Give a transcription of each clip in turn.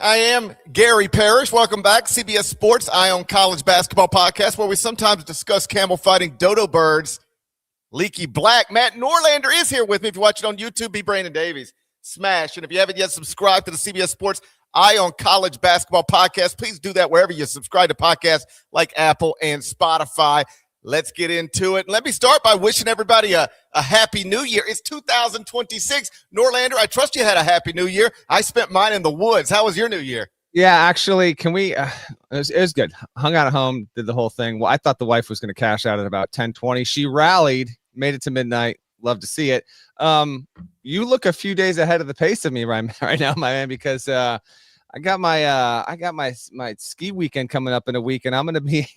I am Gary Parrish. Welcome back. CBS Sports Eye on College Basketball Podcast, where we sometimes discuss camel fighting, dodo birds, leaky black. Matt Norlander is here with me. If you watch it on YouTube, be Brandon Davies. Smash. And if you haven't yet subscribed to the CBS Sports Eye on College Basketball Podcast, please do that wherever you subscribe to podcasts like Apple and Spotify. Let's get into it. Let me start by wishing everybody a happy new year. It's 2026. Norlander, I trust you had a happy new year. I spent mine in the woods. How was your new year? Yeah, actually, can we it was good. Hung out at home, did the whole thing. Well, I thought the wife was going to cash out at about 10:20. She rallied, made it to midnight. Love to see it. You look a few days ahead of the pace of me right now, my man, because I got my ski weekend coming up in a week, and I'm going to be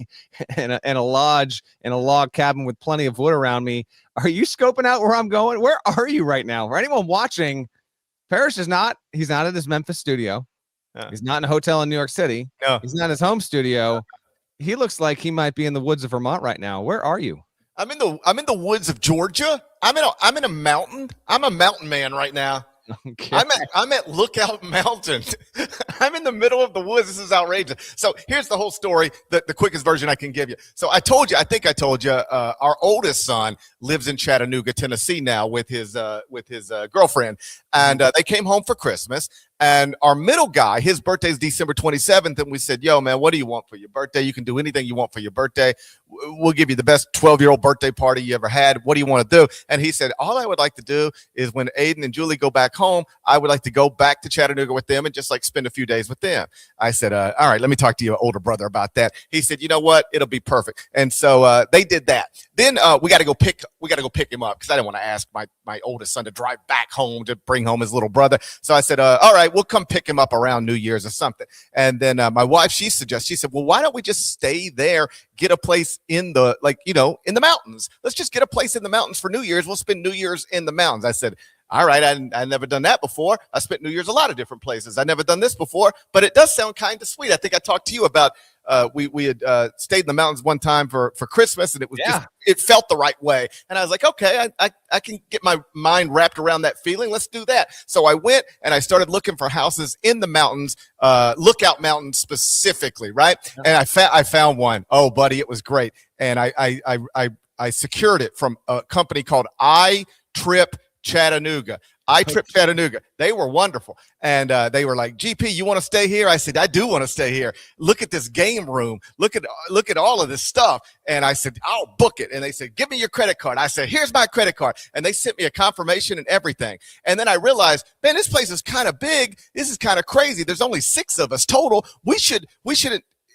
in a lodge in a log cabin with plenty of wood around me. Are you scoping out where I'm going? Where are you right now? For anyone watching, Parrish is not. He's not at his Memphis studio. He's not in a hotel in New York City. No. He's not in his home studio. He looks like he might be in the woods of Vermont right now. Where are you? I'm in the woods of Georgia. I'm in a mountain. I'm a mountain man right now. Okay. I'm at Lookout Mountain. I'm in the middle of the woods. This is outrageous. So here's the whole story, the quickest version I can give you. So I think I told you, our oldest son lives in Chattanooga, Tennessee now with his girlfriend. And they came home for Christmas. And our middle guy, his birthday is December 27th. And we said, yo, man, what do you want for your birthday? You can do anything you want for your birthday. We'll give you the best 12-year-old birthday party you ever had. What do you want to do? And he said, all I would like to do is when Aiden and Julie go back home, I would like to go back to Chattanooga with them and just like spend a few days with them. I said, all right, let me talk to your older brother about that. He said, you know what? It'll be perfect. And so they did that. Then we got to go pick him up because I didn't want to ask my oldest son to drive back home to bring home his little brother. So I said, all right, we'll come pick him up around New Year's or something. And then my wife, she said, well, why don't we just stay there, get a place in the, in the mountains. Let's just get a place in the mountains for New Year's. We'll spend New Year's in the mountains. I said, all right, I've never done that before. I spent New Year's a lot of different places. I've never done this before, but it does sound kind of sweet. I think I talked to you about we had stayed in the mountains one time for Christmas, and it was it felt the right way. And I was like, okay, I can get my mind wrapped around that feeling. Let's do that. So I went and I started looking for houses in the mountains, Lookout Mountain specifically, right? And I found one. Oh, buddy, it was great. And I secured it from a company called Chattanooga. Chattanooga. They were wonderful. And they were like, GP, you want to stay here? I said, I do want to stay here. Look at this game room. Look at all of this stuff. And I said, I'll book it. And they said, give me your credit card. I said, here's my credit card. And they sent me a confirmation and everything. And then I realized, man, this place is kind of big. This is kind of crazy. There's only 6 of us total. We should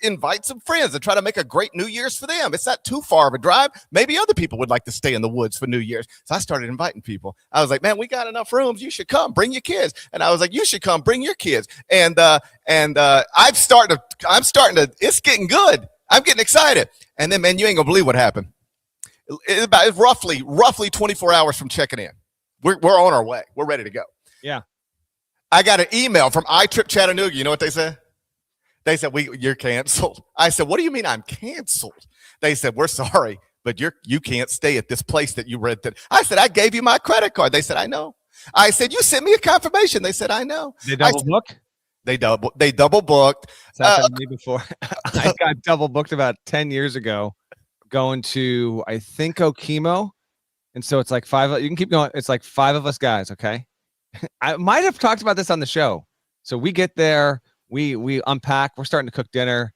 invite some friends and try to make a great New Year's for them. It's not too far of a drive. Maybe other people would like to stay in the woods for New Year's. So I started inviting people. I was like, man, we got enough rooms. You should come. Bring your kids. And I was like, you should come. Bring your kids. And I'm starting to. It's getting good. I'm getting excited. And then, man, you ain't gonna believe what happened. It's roughly 24 hours from checking in. We're on our way. We're ready to go. Yeah. I got an email from Chattanooga. You know what they said? They said, you're canceled. I said, what do you mean I'm canceled? They said, we're sorry, but you can't stay at this place that you rented. I said, I gave you my credit card. They said, I know. I said, you sent me a confirmation. They said, I know. They double book? They double booked. It's happened to me before. I got double booked about 10 years ago going to, I think, Okemo. And so it's like 5. You can keep going. It's like 5 of us guys, okay? I might have talked about this on the show. So we get there. We unpack. We're starting to cook dinner,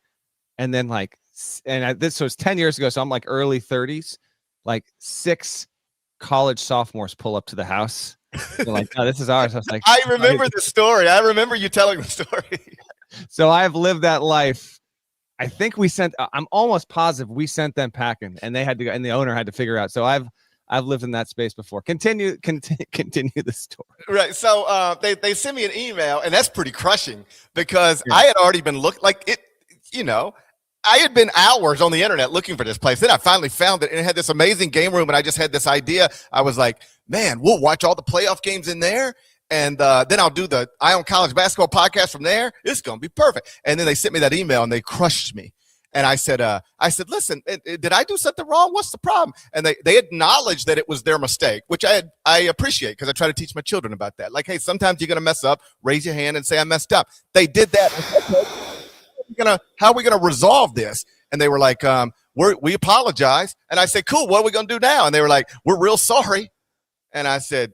and then so it's 10 years ago. So I'm like early 30s. Like 6 college sophomores pull up to the house. They're like, "Oh, this is ours." I was like, I remember the story. I remember you telling the story. So I've lived that life. I think we sent. I'm almost positive we sent them packing, and they had to go, and the owner had to figure out. So I've lived in that space before. Continue the story. Right. So they sent me an email, and that's pretty crushing because I had already been looking like it, I had been hours on the internet looking for this place. Then I finally found it, and it had this amazing game room, and I just had this idea. I was like, man, we'll watch all the playoff games in there. And then I'll do the Eye on College Basketball podcast from there. It's going to be perfect. And then they sent me that email, and they crushed me. And I said, listen, did I do something wrong? What's the problem? And they acknowledged that it was their mistake, which I appreciate because I try to teach my children about that. Like, hey, sometimes you're going to mess up. Raise your hand and say I messed up. They did that. How are we gonna resolve this? And they were like, we apologize. And I said, cool. What are we gonna do now? And they were like, we're real sorry. And I said,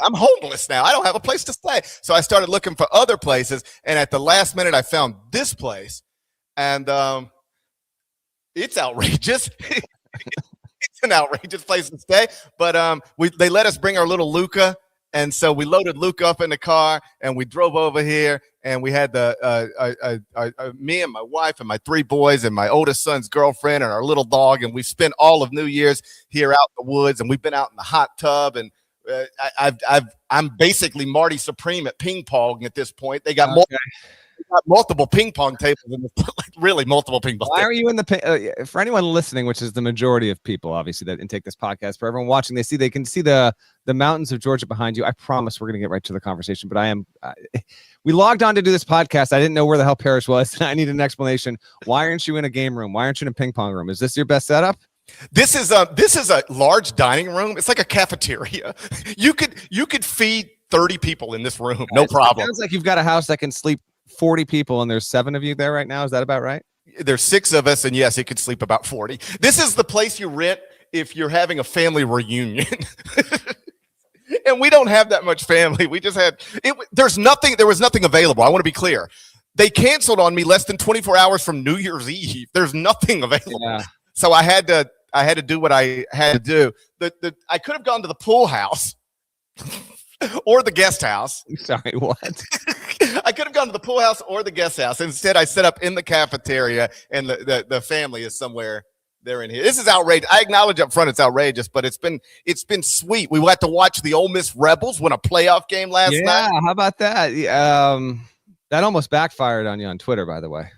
I'm homeless now. I don't have a place to stay. So I started looking for other places. And at the last minute, I found this place. And it's outrageous. It's an outrageous place to stay. But they let us bring our little Luca. And so we loaded Luca up in the car and we drove over here and we had me and my wife and my 3 boys and my oldest son's girlfriend and our little dog. And we spent all of New Year's here out in the woods, and we've been out in the hot tub. And I'm basically Marty Supreme at ping pong at this point. They got multiple ping pong tables, and really multiple ping pong. Why are you in the for anyone listening, which is the majority of people, obviously, that intake this podcast? For everyone watching, they can see the mountains of Georgia behind you. I promise we're going to get right to the conversation, but we logged on to do this podcast. I didn't know where the hell Parrish was. I need an explanation. Why aren't you in a game room? Why aren't you in a ping pong room? Is this your best setup? This is a large dining room. It's like a cafeteria. You could feed 30 people in this room, no problem. It sounds like you've got a house that can sleep 40 people, and there's 7 of you there right now. Is that about right? There's 6 of us, and yes, it could sleep about 40. This is the place you rent if you're having a family reunion. And we don't have that much family. We just had it. There was nothing available. I want to be clear. They canceled on me less than 24 hours from New Year's Eve. There's nothing available. Yeah. So I had to do what I had to do. I could have gone to the pool house or the guest house. Sorry, what? I could have gone to the pool house or the guest house. Instead, I set up in the cafeteria, and the family is somewhere there in here. This is outrageous. I acknowledge up front it's outrageous, but it's been sweet. We got to watch the Ole Miss Rebels win a playoff game last night. Yeah, how about that? That almost backfired on you on Twitter, by the way.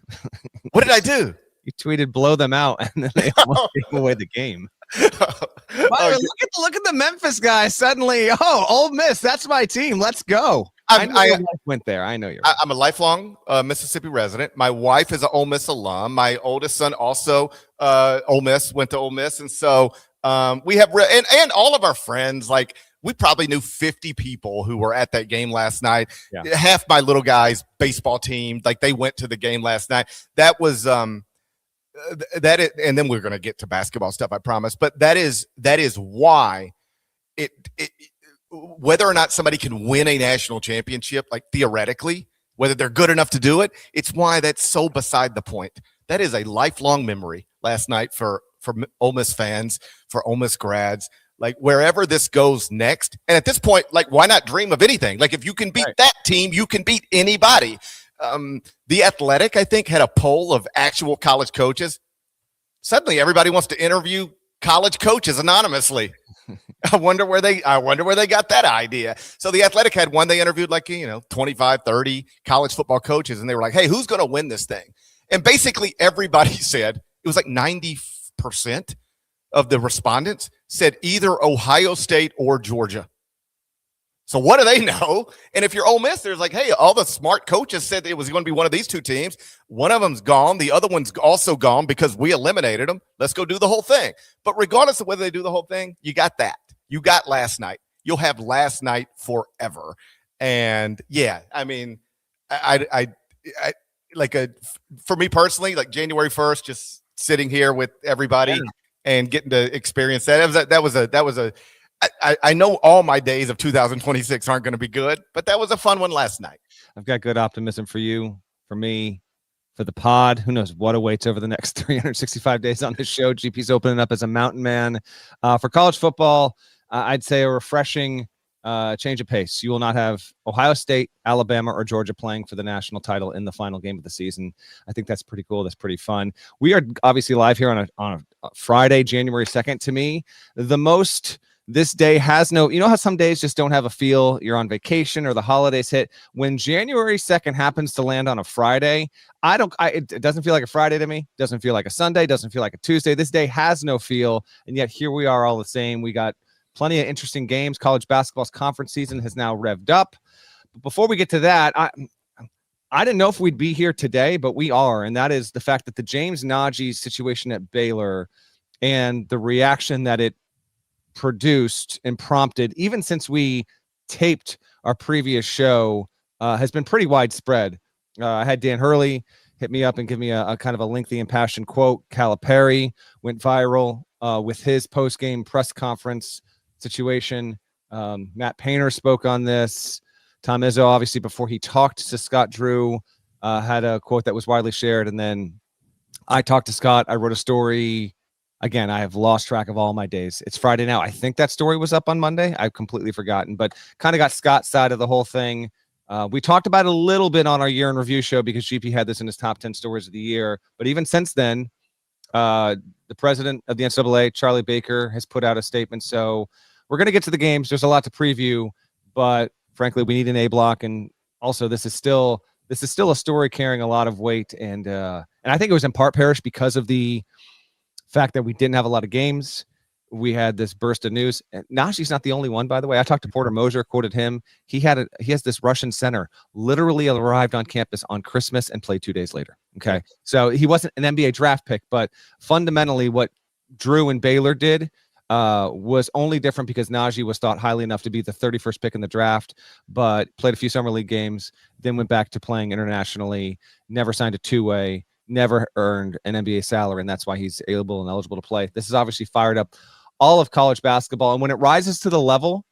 What did I do? You tweeted "blow them out," and then they almost gave away the game. Look at the Memphis guys suddenly. Oh, Ole Miss, that's my team. Let's go. I went there. I know you're right. I'm a lifelong Mississippi resident. My wife is an Ole Miss alum. My oldest son also went to Ole Miss, and so we have and all of our friends. Like, we probably knew 50 people who were at that game last night. Yeah. Half my little guys' baseball team, like, they went to the game last night. That was and then we're going to get to basketball stuff, I promise. But that is why it whether or not somebody can win a national championship, like, theoretically, whether they're good enough to do it, it's why that's so beside the point. That is a lifelong memory last night for Ole Miss fans, for Ole Miss grads, like, wherever this goes next. And at this point, like, why not dream of anything? Like, if you can beat that team, you can beat anybody. The Athletic, I think, had a poll of actual college coaches. Suddenly, everybody wants to interview college coaches anonymously. I wonder where they got that idea. So the Athletic had one. They interviewed 25, 30 college football coaches, and they were like, hey, who's going to win this thing? And basically everybody said, it was like 90% of the respondents said either Ohio State or Georgia. So what do they know? And if you're Ole Miss, there's like, hey, all the smart coaches said it was going to be one of these 2 teams. One of them's gone. The other one's also gone because we eliminated them. Let's go do the whole thing. But regardless of whether they do the whole thing, you got that. You got last night. You'll have last night forever. And yeah, I mean, I for me personally, like, January 1st, just sitting here with everybody and getting to experience that. That was a. I know all my days of 2026 aren't going to be good, but that was a fun one last night. I've got good optimism for you, for me, for the pod. Who knows what awaits over the next 365 days on this show. GP's opening up as a mountain man. For college football, I'd say a refreshing change of pace. You will not have Ohio State, Alabama, or Georgia playing for the national title in the final game of the season. I think that's pretty cool. That's pretty fun. We are obviously live here on a Friday, January 2nd. To me, this day has no, how some days just don't have a feel. You're on vacation or the holidays hit. When January 2nd happens to land on a Friday, it doesn't feel like a Friday to me. Doesn't feel like a Sunday. Doesn't feel like a Tuesday. This day has no feel. And yet here we are all the same. We got plenty of interesting games. College basketball's conference season has now revved up. But before we get to that, I didn't know if we'd be here today, but we are. And that is the fact that the James Nnaji situation at Baylor and the reaction that it produced and prompted, even since we taped our previous show, has been pretty widespread. I had Dan Hurley hit me up and give me a kind of a lengthy impassioned quote. Calipari went viral with his post-game press conference situation. Matt Painter spoke on this. Tom Izzo, obviously, before he talked to Scott Drew, had a quote that was widely shared. And then I talked to Scott. I wrote a story. Again, I have lost track of all my days. It's Friday now. I think that story was up on Monday. I've completely forgotten, but kind of got Scott's side of the whole thing. We talked about it a little bit on our year in review show because GP had this in his top 10 stories of the year. But even since then, the president of the NCAA, Charlie Baker, has put out a statement. So we're going to get to the games. There's a lot to preview, but frankly, we need an A block. And also, this is still a story carrying a lot of weight. And I think it was in part, Parrish, because of the fact that we didn't have a lot of games. We had this burst of news. Nnaji's not the only one, by the way. I talked to Porter Moser, quoted him. He has this Russian center literally arrived on campus on Christmas and played 2 days later. Okay. So he wasn't an NBA draft pick, but fundamentally what Drew and Baylor did was only different because Nnaji was thought highly enough to be the 31st pick in the draft, but played a few summer league games, then went back to playing internationally, never signed a two-way, never earned an NBA salary, and that's why he's able and eligible to play. This has obviously fired up all of college basketball. And when it rises to the level,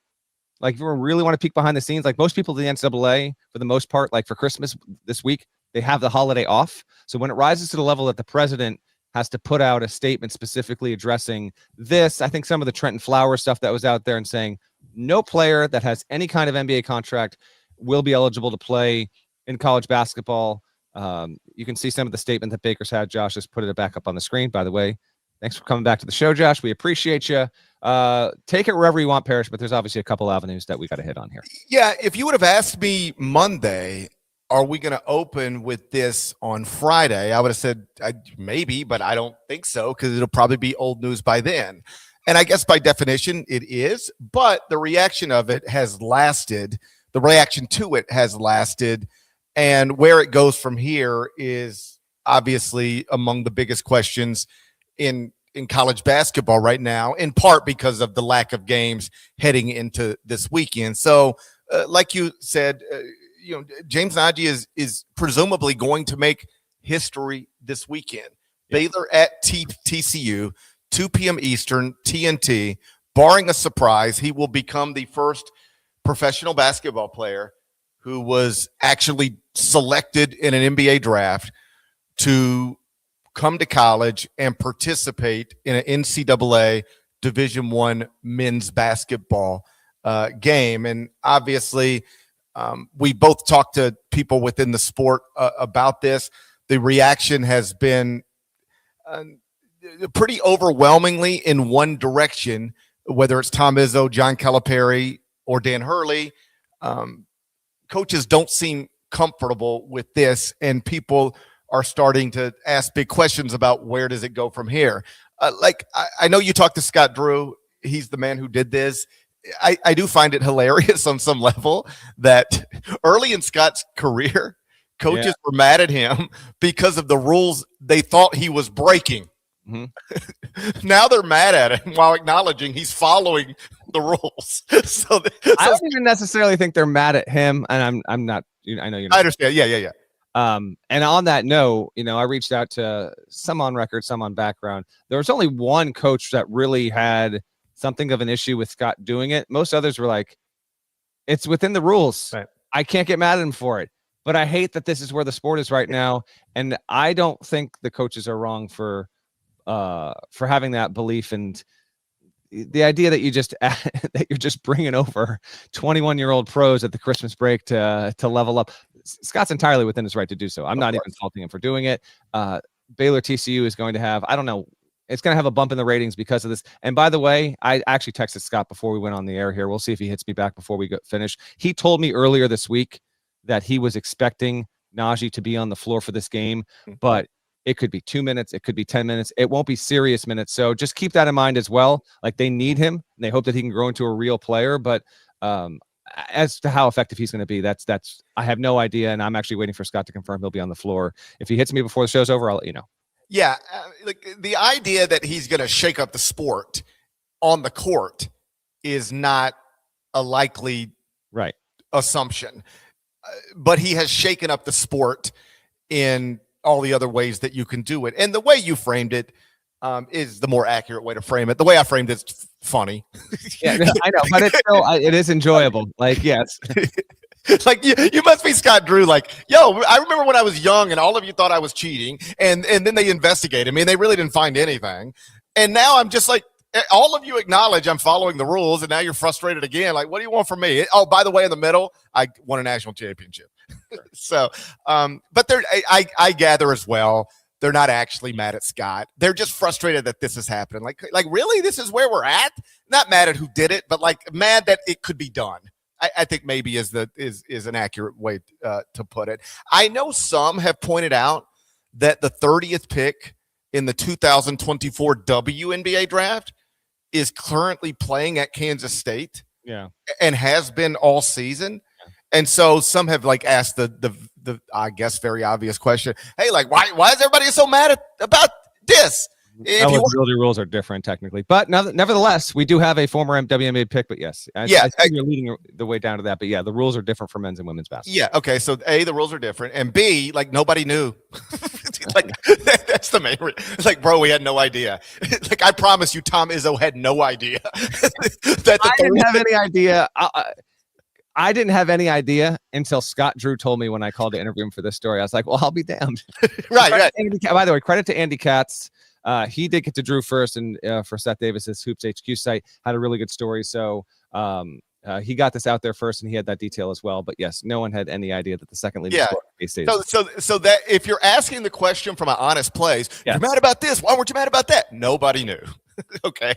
like if you really want to peek behind the scenes, like most people at the NCAA, for the most part, like for Christmas this week, they have the holiday off. So when it rises to the level that the president has to put out a statement specifically addressing this, I think some of the Trentyn Flowers stuff that was out there and saying no player that has any kind of NBA contract will be eligible to play in college basketball. You can see some of the statement that Baker's had. Josh has put it back up on the screen, by the way. Thanks for coming back to the show, Josh. We appreciate you. Take it wherever you want, Parrish, but there's obviously a couple avenues that we got to hit on here. Yeah, if you would have asked me Monday, are we going to open with this on Friday, I would have said maybe, but I don't think so because it'll probably be old news by then. And I guess by definition it is, but the reaction of it has lasted. The reaction to it has lasted. And where it goes from here is obviously among the biggest questions in college basketball right now, in part because of the lack of games heading into this weekend. So like you said, James Nnaji is presumably going to make history this weekend. Yeah. Baylor at TCU, 2 p.m. Eastern, TNT. Barring a surprise, he will become the first professional basketball player who was actually selected in an NBA draft to come to college and participate in an NCAA Division I men's basketball game. And obviously, we both talked to people within the sport about this. The reaction has been pretty overwhelmingly in one direction, whether it's Tom Izzo, John Calipari, or Dan Hurley. Coaches don't seem comfortable with this, and people are starting to ask big questions about where does it go from here. I know you talked to Scott Drew. He's the man who did this. I do find it hilarious on some level that early in Scott's career, coaches were mad at him because of the rules they thought he was breaking. Mm-hmm. Now they're mad at him while acknowledging he's following the rules. So I don't even necessarily think they're mad at him, and I'm not. I know you're not. I understand. Yeah. And on that note, I reached out to some on record, some on background. There was only one coach that really had something of an issue with Scott doing it. Most others were like, it's within the rules. Right. I can't get mad at him for it. But I hate that this is where the sport is right now. And I don't think the coaches are wrong for having that belief. And the idea that you're just bringing over 21-year-old pros at the Christmas break to level up. Scott's entirely within his right to do so. I'm not even faulting him for doing it. Baylor TCU is going to have, I don't know, it's going to have a bump in the ratings because of this. And by the way, I actually texted Scott before we went on the air here. We'll see if he hits me back before we finish. He told me earlier this week that he was expecting Nnaji to be on the floor for this game, but it could be 2 minutes. It could be 10 minutes. It won't be serious minutes. So just keep that in mind as well. Like, they need him and they hope that he can grow into a real player. But as to how effective he's going to be, that's I have no idea, and I'm actually waiting for Scott to confirm he'll be on the floor. If he hits me before the show's over, I'll let you know. Yeah, like the idea that he's going to shake up the sport on the court is not a likely assumption, but he has shaken up the sport in all the other ways that you can do it. And the way you framed it is the more accurate way to frame it. The way I framed it's funny. Yeah, I know, but it's still it is enjoyable. Like, yes. Like you must be Scott Drew. Like, yo, I remember when I was young and all of you thought I was cheating, and then they investigated me and they really didn't find anything. And now I'm just like, all of you acknowledge I'm following the rules, and now you're frustrated again. Like, what do you want from me? Oh, by the way, in the middle, I won a national championship. So, but I gather as well, they're not actually mad at Scott. They're just frustrated that this is happening. Like really, this is where we're at. Not mad at who did it, but like mad that it could be done. I think maybe is an accurate way to put it. I know some have pointed out that the 30th pick in the 2024 WNBA draft is currently playing at Kansas State. Yeah, and has been all season. And so some have like asked the I guess very obvious question. Hey, like why is everybody so mad about this? Eligibility rules are different technically, but nevertheless, we do have a former WNBA pick. But yes, I think you're leading the way down to that. But yeah, the rules are different for men's and women's basketball. Yeah, okay. So A, the rules are different, and B, like nobody knew. Like that's the main reason. It's like, bro, we had no idea. Like I promise you, Tom Izzo had no idea. I didn't have any idea. I didn't have any idea until Scott Drew told me when I called to interview him for this story. I was like, well, I'll be damned. Right. By the way, credit to Andy Katz. He did get to Drew first, and for Seth Davis's Hoops HQ site had a really good story. So he got this out there first, and he had that detail as well. But yes, no one had any idea that the second leading scorer. So that if you're asking the question from an honest place, you're mad about this. Why weren't you mad about that? Nobody knew. Okay,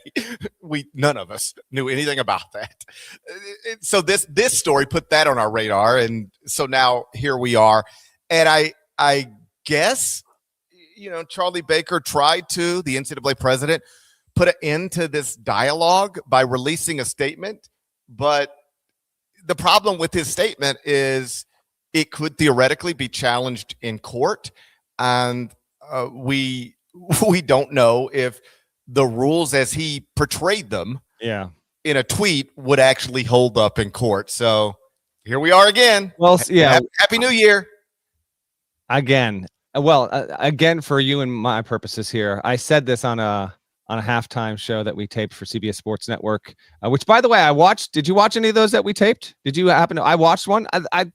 none of us knew anything about that. So this story put that on our radar, and so now here we are. And I guess, Charlie Baker tried to, the NCAA president, put an end to this dialogue by releasing a statement. But the problem with his statement is it could theoretically be challenged in court. And we don't know if the rules as he portrayed them in a tweet would actually hold up in court. So here we are again. Well, yeah. Happy New Year. Again. Well, again, for you and my purposes here, I said this on a halftime show that we taped for CBS Sports Network, which, by the way, I watched. Did you watch any of those that we taped? Did you happen to? I watched one. Not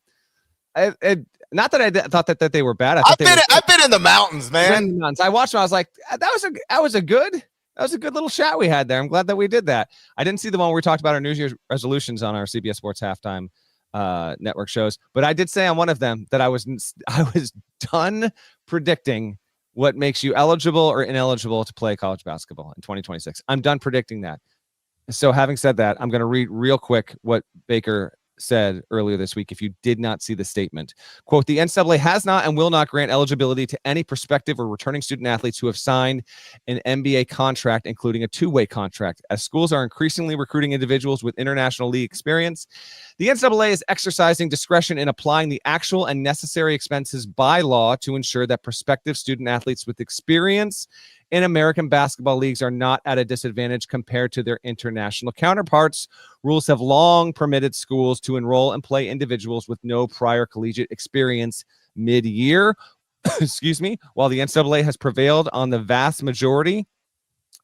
that I thought that they were bad. I've been in the mountains, man. I watched them. I was like, that was a good little shot we had there. I'm glad that we did that. I didn't see the one where we talked about our New Year's resolutions on our CBS Sports halftime network shows, but I did say on one of them that I was done predicting what makes you eligible or ineligible to play college basketball in 2026. I'm done predicting that. So having said that, I'm going to read real quick what Baker said earlier this week. If you did not see the statement, quote, the NCAA has not and will not grant eligibility to any prospective or returning student athletes who have signed an NBA contract, including a two-way contract. As schools are increasingly recruiting individuals with international league experience, the NCAA is exercising discretion in applying the actual and necessary expenses by law to ensure that prospective student athletes with experience in American basketball leagues are not at a disadvantage compared to their international counterparts. Rules have long permitted schools to enroll and play individuals with no prior collegiate experience mid-year. Excuse me. While the NCAA has prevailed on the vast majority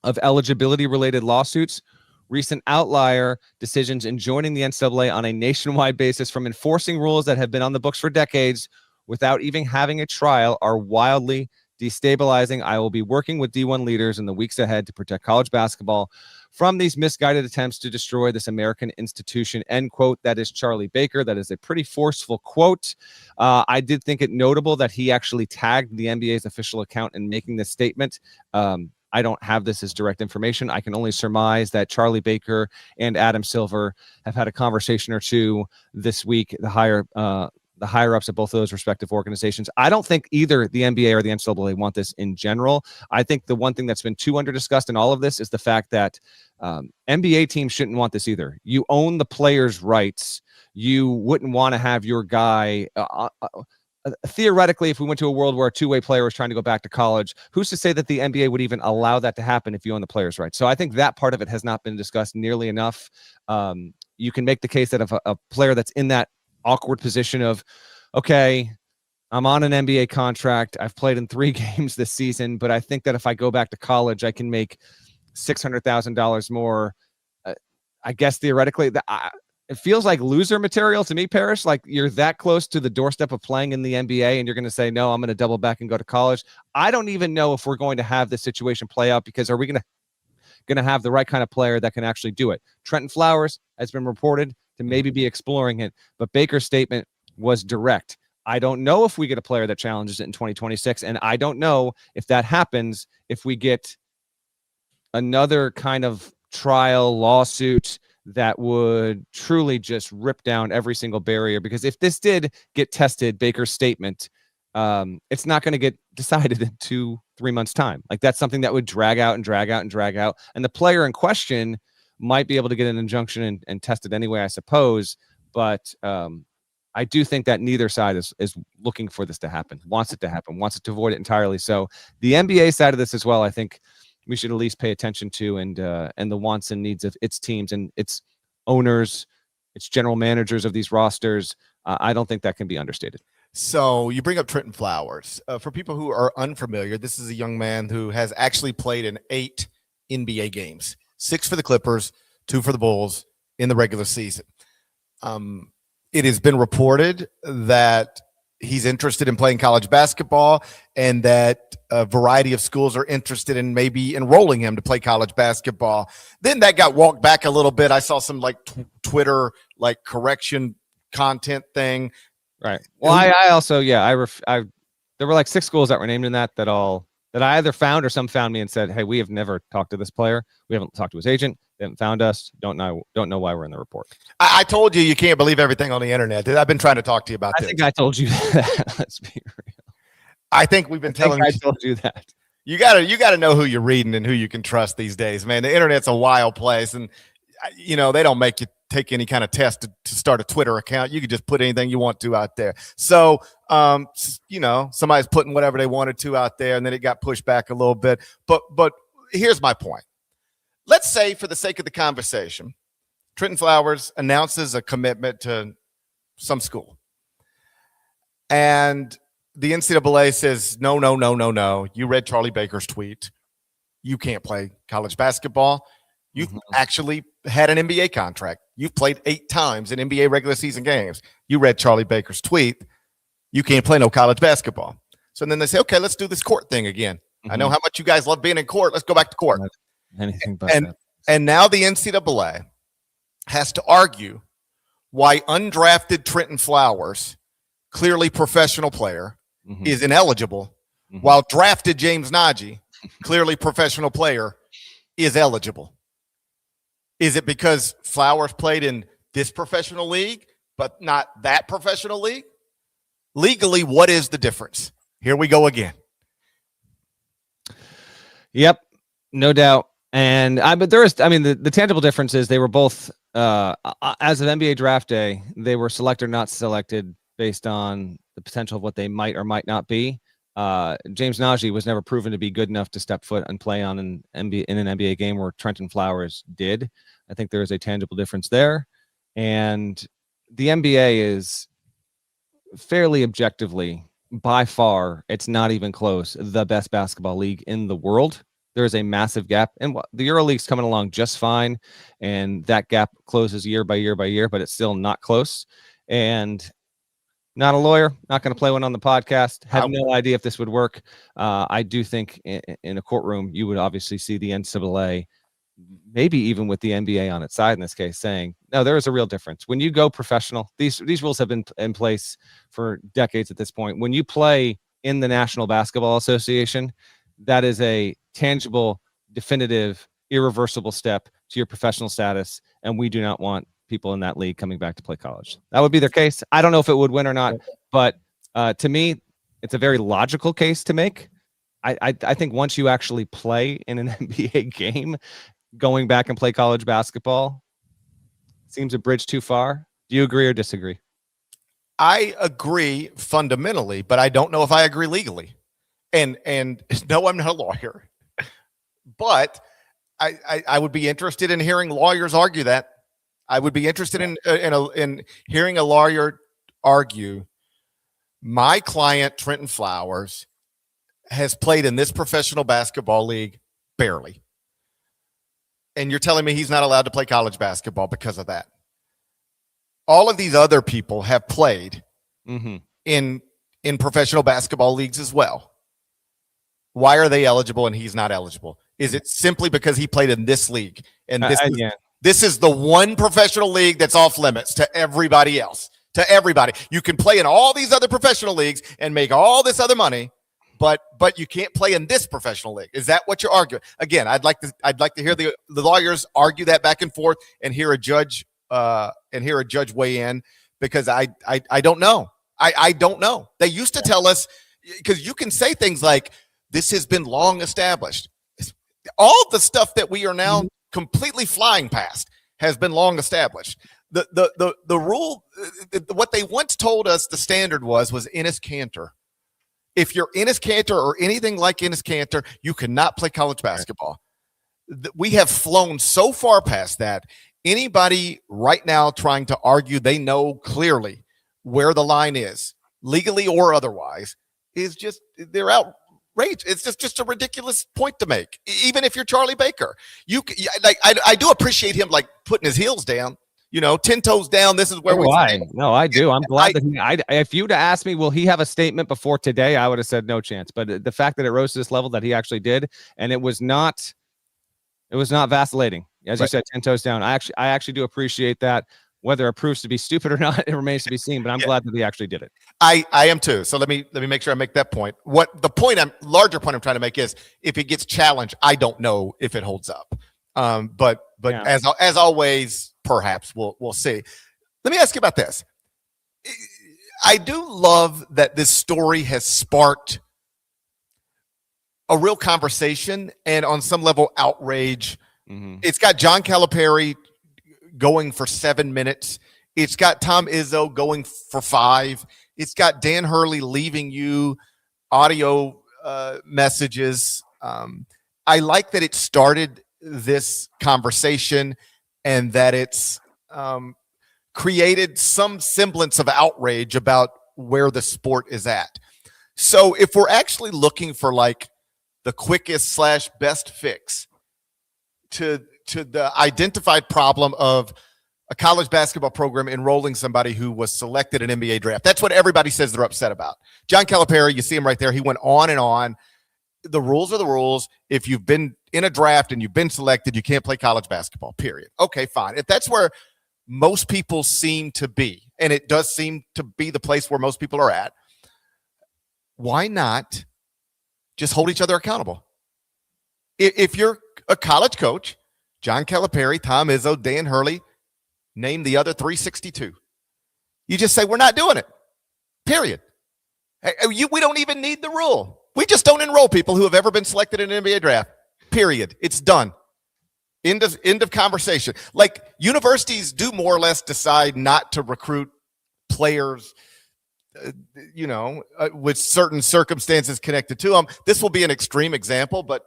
of eligibility-related lawsuits, recent outlier decisions in joining the NCAA on a nationwide basis from enforcing rules that have been on the books for decades without even having a trial are wildly destabilizing. I will be working with D1 leaders in the weeks ahead to protect college basketball from these misguided attempts to destroy this American institution, end quote. That is Charlie Baker. That is a pretty forceful quote. I did think it notable that he actually tagged the NBA's official account in making this statement. I don't have this as direct information. I can only surmise that Charlie Baker and Adam Silver have had a conversation or two this week, the higher-ups of both of those respective organizations. I don't think either the NBA or the NCAA want this in general. I think the one thing that's been too under-discussed in all of this is the fact that NBA teams shouldn't want this either. You own the players' rights you wouldn't want to have your guy. Theoretically, if we went to a world where a two-way player was trying to go back to college, who's to say that the NBA would even allow that to happen if you own the players' rights? So I think that part of it has not been discussed nearly enough. You can make the case that if a player that's in that awkward position of, okay, I'm on an NBA contract, I've played in 3 games this season, but I think that if I go back to college, I can make $600,000 more. I guess theoretically, it feels like loser material to me, Parrish. Like you're that close to the doorstep of playing in the NBA and you're going to say, no, I'm going to double back and go to college. I don't even know if we're going to have this situation play out, because are we going to have the right kind of player that can actually do it? Trentyn Flowers has been reported to maybe be exploring it, but Baker's statement was direct. I don't know if we get a player that challenges it in 2026, and I don't know if that happens if we get another kind of trial lawsuit that would truly just rip down every single barrier. Because if this did get tested, Baker's statement, it's not going to get decided in 2-3 months' time. Like that's something that would drag out. And the player in question might be able to get an injunction and test it anyway, I suppose. But I do think that neither side is looking for this to happen, wants it to happen, wants it to avoid it entirely. So the NBA side of this as well, I think we should at least pay attention to, and the wants and needs of its teams and its owners, its general managers of these rosters. I don't think that can be understated. So you bring up Trentyn Flowers. For people who are unfamiliar, this is a young man who has actually played in 8 NBA games, 6 for the Clippers, 2 for the Bulls in the regular season. It has been reported that he's interested in playing college basketball and that a variety of schools are interested in maybe enrolling him to play college basketball. Then that got walked back a little bit. I saw some like Twitter, like correction content thing. Right. Well, I also, there were like 6 schools that were named in that I either found or some found me and said, hey, we have never talked to this player. We haven't talked to his agent. They haven't found us. Don't know why we're in the report. I told you can't believe everything on the internet. I've been trying to talk to you about this. I think I told you that. Let's be real. I think we've been telling you. I told you that. You gotta know who you're reading and who you can trust these days, man. The internet's a wild place, and they don't make you take any kind of test to start a Twitter account. You can just put anything you want to out there. So, somebody's putting whatever they wanted to out there, and then it got pushed back a little bit. But here's my point. Let's say, for the sake of the conversation, Trentyn Flowers announces a commitment to some school, and the NCAA says, no. You read Charlie Baker's tweet. You can't play college basketball. You've actually had an NBA contract. You've played 8 times in NBA regular season games. You read Charlie Baker's tweet. You can't play no college basketball. So then they say, okay, let's do this court thing again. I know how much you guys love being in court. Let's go back to court. Anything but that. And now the NCAA has to argue why undrafted Trentyn Flowers, clearly professional player, is ineligible, while drafted James Nnaji, clearly professional player, is eligible. Is it because Flowers played in this professional league, but not that professional league? Legally, what is the difference? Here we go again. Yep, no doubt. And the tangible difference is they were both, as of NBA draft day, they were selected or not selected based on the potential of what they might or might not be. James Nnaji was never proven to be good enough to step foot and play on an NBA game where Trentyn Flowers did. I think there is a tangible difference there. And the NBA is fairly objectively, by far, it's not even close, the best basketball league in the world. There is a massive gap, and the EuroLeague's coming along just fine, and that gap closes year by year by year, but it's still not close. And not a lawyer, not going to play one on the podcast. Have no idea if this would work. I do think in a courtroom, you would obviously see the NCAA, maybe even with the NBA on its side in this case, saying, no, there is a real difference. When you go professional, these rules have been in place for decades at this point. When you play in the National Basketball Association, that is a tangible, definitive, irreversible step to your professional status, and we do not want people in that league coming back to play college. That would be their case. I don't know if it would win or not, but to me, it's a very logical case to make. I think once you actually play in an NBA game, going back and play college basketball seems a bridge too far. Do you agree or disagree? I agree fundamentally, but I don't know if I agree legally. And no, I'm not a lawyer, but I would be interested in hearing lawyers argue that. I would be interested in hearing a lawyer argue. My client, Trentyn Flowers, has played in this professional basketball league barely. And you're telling me he's not allowed to play college basketball because of that. All of these other people have played in professional basketball leagues as well. Why are they eligible and he's not eligible? Is it simply because he played in this league? And this is the one professional league that's off limits to everybody else. To everybody. You can play in all these other professional leagues and make all this other money, but you can't play in this professional league. Is that what you're arguing? Again, I'd like to hear the lawyers argue that back and forth and hear a judge weigh in, because I don't know. I don't know. They used to tell us, because you can say things like, this has been long established. All the stuff that we are now completely flying past has been long established. The rule, what they once told us the standard was Ennis Cantor. If you're Ennis Cantor or anything like Ennis Cantor, you cannot play college basketball. We have flown so far past that. Anybody right now trying to argue they know clearly where the line is, legally or otherwise, is just, they're outrageous. It's just a ridiculous point to make. Even if you're Charlie Baker, I do appreciate him like putting his heels down. 10 toes down. This is where we stand. No, I do. I'm glad that if you'd asked me, will he have a statement before today? I would have said no chance. But the fact that it rose to this level that he actually did, and it was not vacillating. As you said, 10 toes down. I actually do appreciate that. Whether it proves to be stupid or not, it remains to be seen. But I'm glad that he actually did it. I am too. So let me make sure I make that point. What the larger point I'm trying to make is, if it gets challenged, I don't know if it holds up. But yeah. as always, perhaps we'll see. Let me ask you about this. I do love that this story has sparked a real conversation and on some level outrage. It's got John Calipari going for 7 minutes. It's got Tom Izzo going for 5. It's got Dan Hurley leaving you audio messages. I like that it started this conversation and that it's created some semblance of outrage about where the sport is at. So if we're actually looking for like the quickest / best fix to the identified problem of a college basketball program enrolling somebody who was selected in NBA draft, that's what everybody says they're upset about. John Calipari, you see him right there. He went on and on. The rules are the rules. If you've been in a draft and you've been selected, you can't play college basketball, period. Okay, fine. If that's where most people seem to be, and it does seem to be the place where most people are at, why not just hold each other accountable? If you're a college coach, John Calipari, Tom Izzo, Dan Hurley, name the other 362. You just say, we're not doing it, period. We don't even need the rule. We just don't enroll people who have ever been selected in an NBA draft, period. It's done. End of conversation. Like, universities do more or less decide not to recruit players, with certain circumstances connected to them. This will be an extreme example, but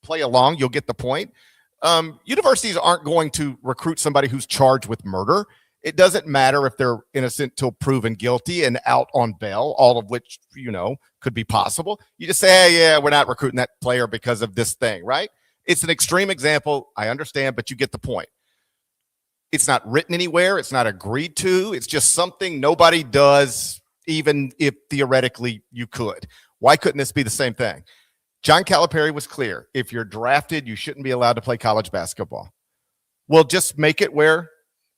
play along. You'll get the point. Universities aren't going to recruit somebody who's charged with murder. It doesn't matter if they're innocent till proven guilty and out on bail, all of which, could be possible. You just say, hey, yeah, we're not recruiting that player because of this thing, right? It's an extreme example. I understand, but you get the point. It's not written anywhere. It's not agreed to. It's just something nobody does, even if theoretically you could. Why couldn't this be the same thing? John Calipari was clear. If you're drafted, you shouldn't be allowed to play college basketball. Well, just make it where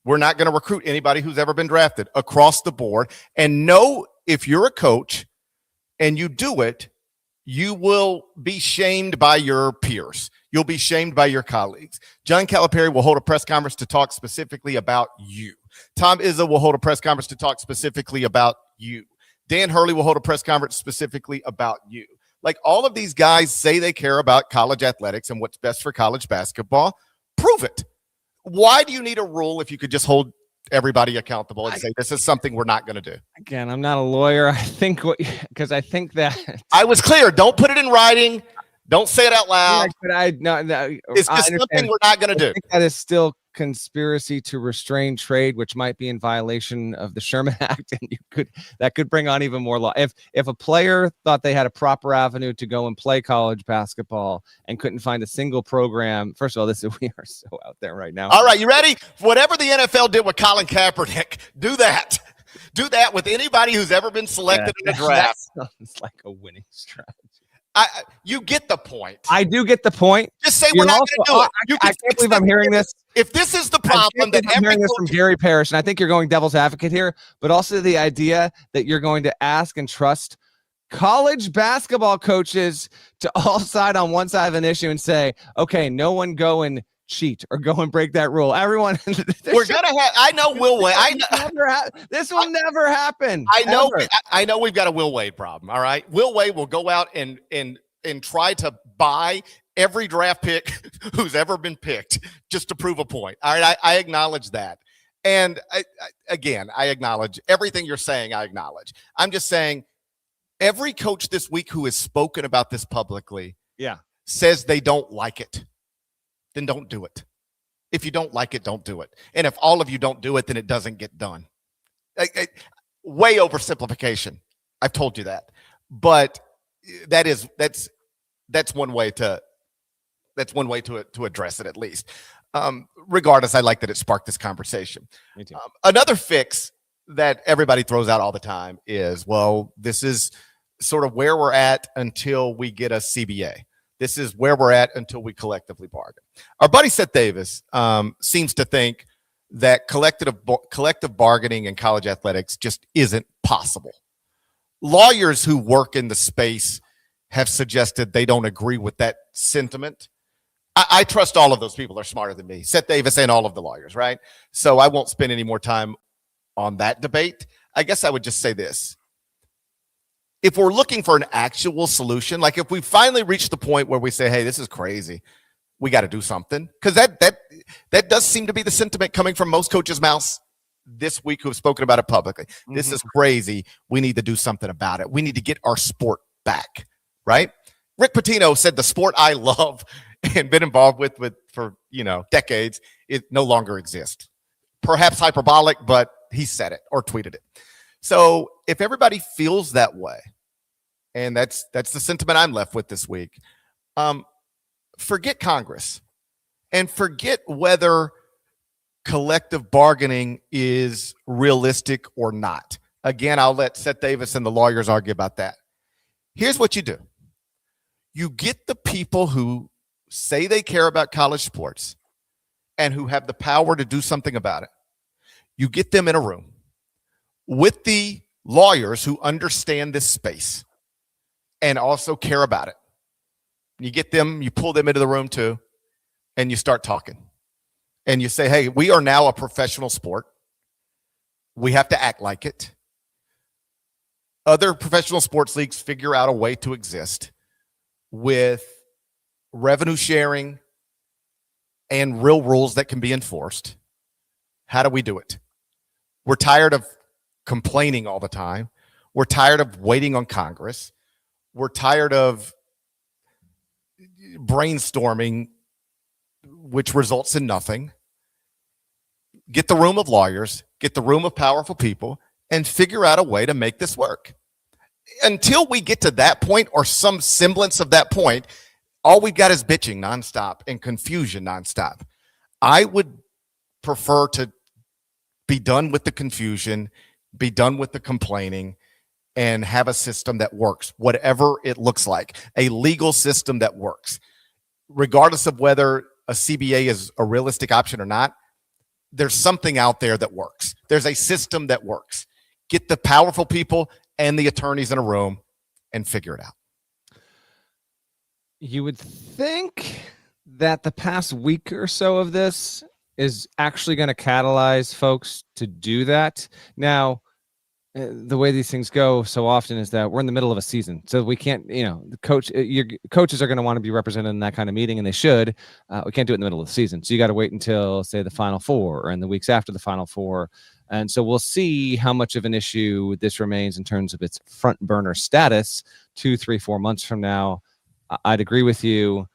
we're not going to recruit anybody who's ever been drafted across the board. And know, if you're a coach and you do it, you will be shamed by your peers. You'll be shamed by your colleagues. John Calipari will hold a press conference to talk specifically about you. Tom Izzo will hold a press conference to talk specifically about you. Dan Hurley will hold a press conference specifically about you. Like, all of these guys say they care about college athletics and what's best for college basketball. Prove it. Why do you need a rule if you could just hold everybody accountable and say, this is something we're not going to do. Again, I'm not a lawyer. I think because I think that I was clear. Don't put it in writing. Don't say it out loud. Yeah, but it's just something we're not going to do. I think that is still conspiracy to restrain trade, which might be in violation of the Sherman Act, and that could bring on even more law. If a player thought they had a proper avenue to go and play college basketball and couldn't find a single program, first of all, we are so out there right now. All right, you ready? Whatever the NFL did with Colin Kaepernick, do that. Do that with anybody who's ever been selected in the draft. That sounds like a winning strategy. You get the point. I do get the point. Just say we're not going to do it. I can't believe I'm hearing this. If this is the problem, that I'm hearing this from Gary Parrish, and I think you're going devil's advocate here, but also the idea that you're going to ask and trust college basketball coaches to all side on one side of an issue and say, okay, no one go and cheat or go and break that rule. Everyone, we're gonna have. I know Will Wade. This will never happen. I know we've got a Will Wade problem. All right, Will Wade will go out and try to buy every draft pick who's ever been picked just to prove a point. All right, I acknowledge that, and I acknowledge everything you're saying. I acknowledge. I'm just saying, every coach this week who has spoken about this publicly, says they don't like it. Then don't do it. If you don't like it, don't do it. And if all of you don't do it, then it doesn't get done. Way oversimplification. I've told you that. But that's one way to address it, at least. Regardless, I like that it sparked this conversation. Me too. Another fix that everybody throws out all the time is, well, this is sort of where we're at until we get a CBA. This is where we're at until we collectively bargain. Our buddy Seth Davis seems to think that collective bargaining in college athletics just isn't possible. Lawyers who work in the space have suggested they don't agree with that sentiment. I trust all of those people are smarter than me. Seth Davis and all of the lawyers, right? So I won't spend any more time on that debate. I guess I would just say this. If we're looking for an actual solution, like if we finally reach the point where we say, hey, this is crazy, we got to do something. Because that does seem to be the sentiment coming from most coaches' mouths this week who have spoken about it publicly. Mm-hmm. This is crazy. We need to do something about it. We need to get our sport back, right? Rick Pitino said the sport I love and been involved with for decades, it no longer exists. Perhaps hyperbolic, but he said it or tweeted it. So if everybody feels that way, and that's the sentiment I'm left with this week, forget Congress and forget whether collective bargaining is realistic or not. Again, I'll let Seth Davis and the lawyers argue about that. Here's what you do. You get the people who say they care about college sports and who have the power to do something about it. You get them in a room with the lawyers who understand this space and also care about it. You get them, you pull them into the room too, and you start talking. And you say, hey, we are now a professional sport. We have to act like it. Other professional sports leagues figure out a way to exist with revenue sharing and real rules that can be enforced. How do we do it? We're tired of complaining all the time. We're tired of waiting on Congress. We're tired of brainstorming, which results in nothing. Get the room of lawyers, get the room of powerful people, and figure out a way to make this work. Until we get to that point or some semblance of that point, all we've got is bitching nonstop and confusion nonstop. I would prefer to be done with the confusion, be done with the complaining, and have a system that works, whatever it looks like, a legal system that works. Regardless of whether a CBA is a realistic option or not, there's something out there that works. There's a system that works. Get the powerful people and the attorneys in a room and figure it out. You would think that the past week or so of this is actually going to catalyze folks to do that. Now, the way these things go so often is that we're in the middle of a season, so we can't, your coaches are going to want to be represented in that kind of meeting, and they should. We can't do it in the middle of the season, so you got to wait until, say, the Final Four or in the weeks after the Final Four, and so we'll see how much of an issue this remains in terms of its front burner status 2, 3, 4 months from now. I'd agree with you.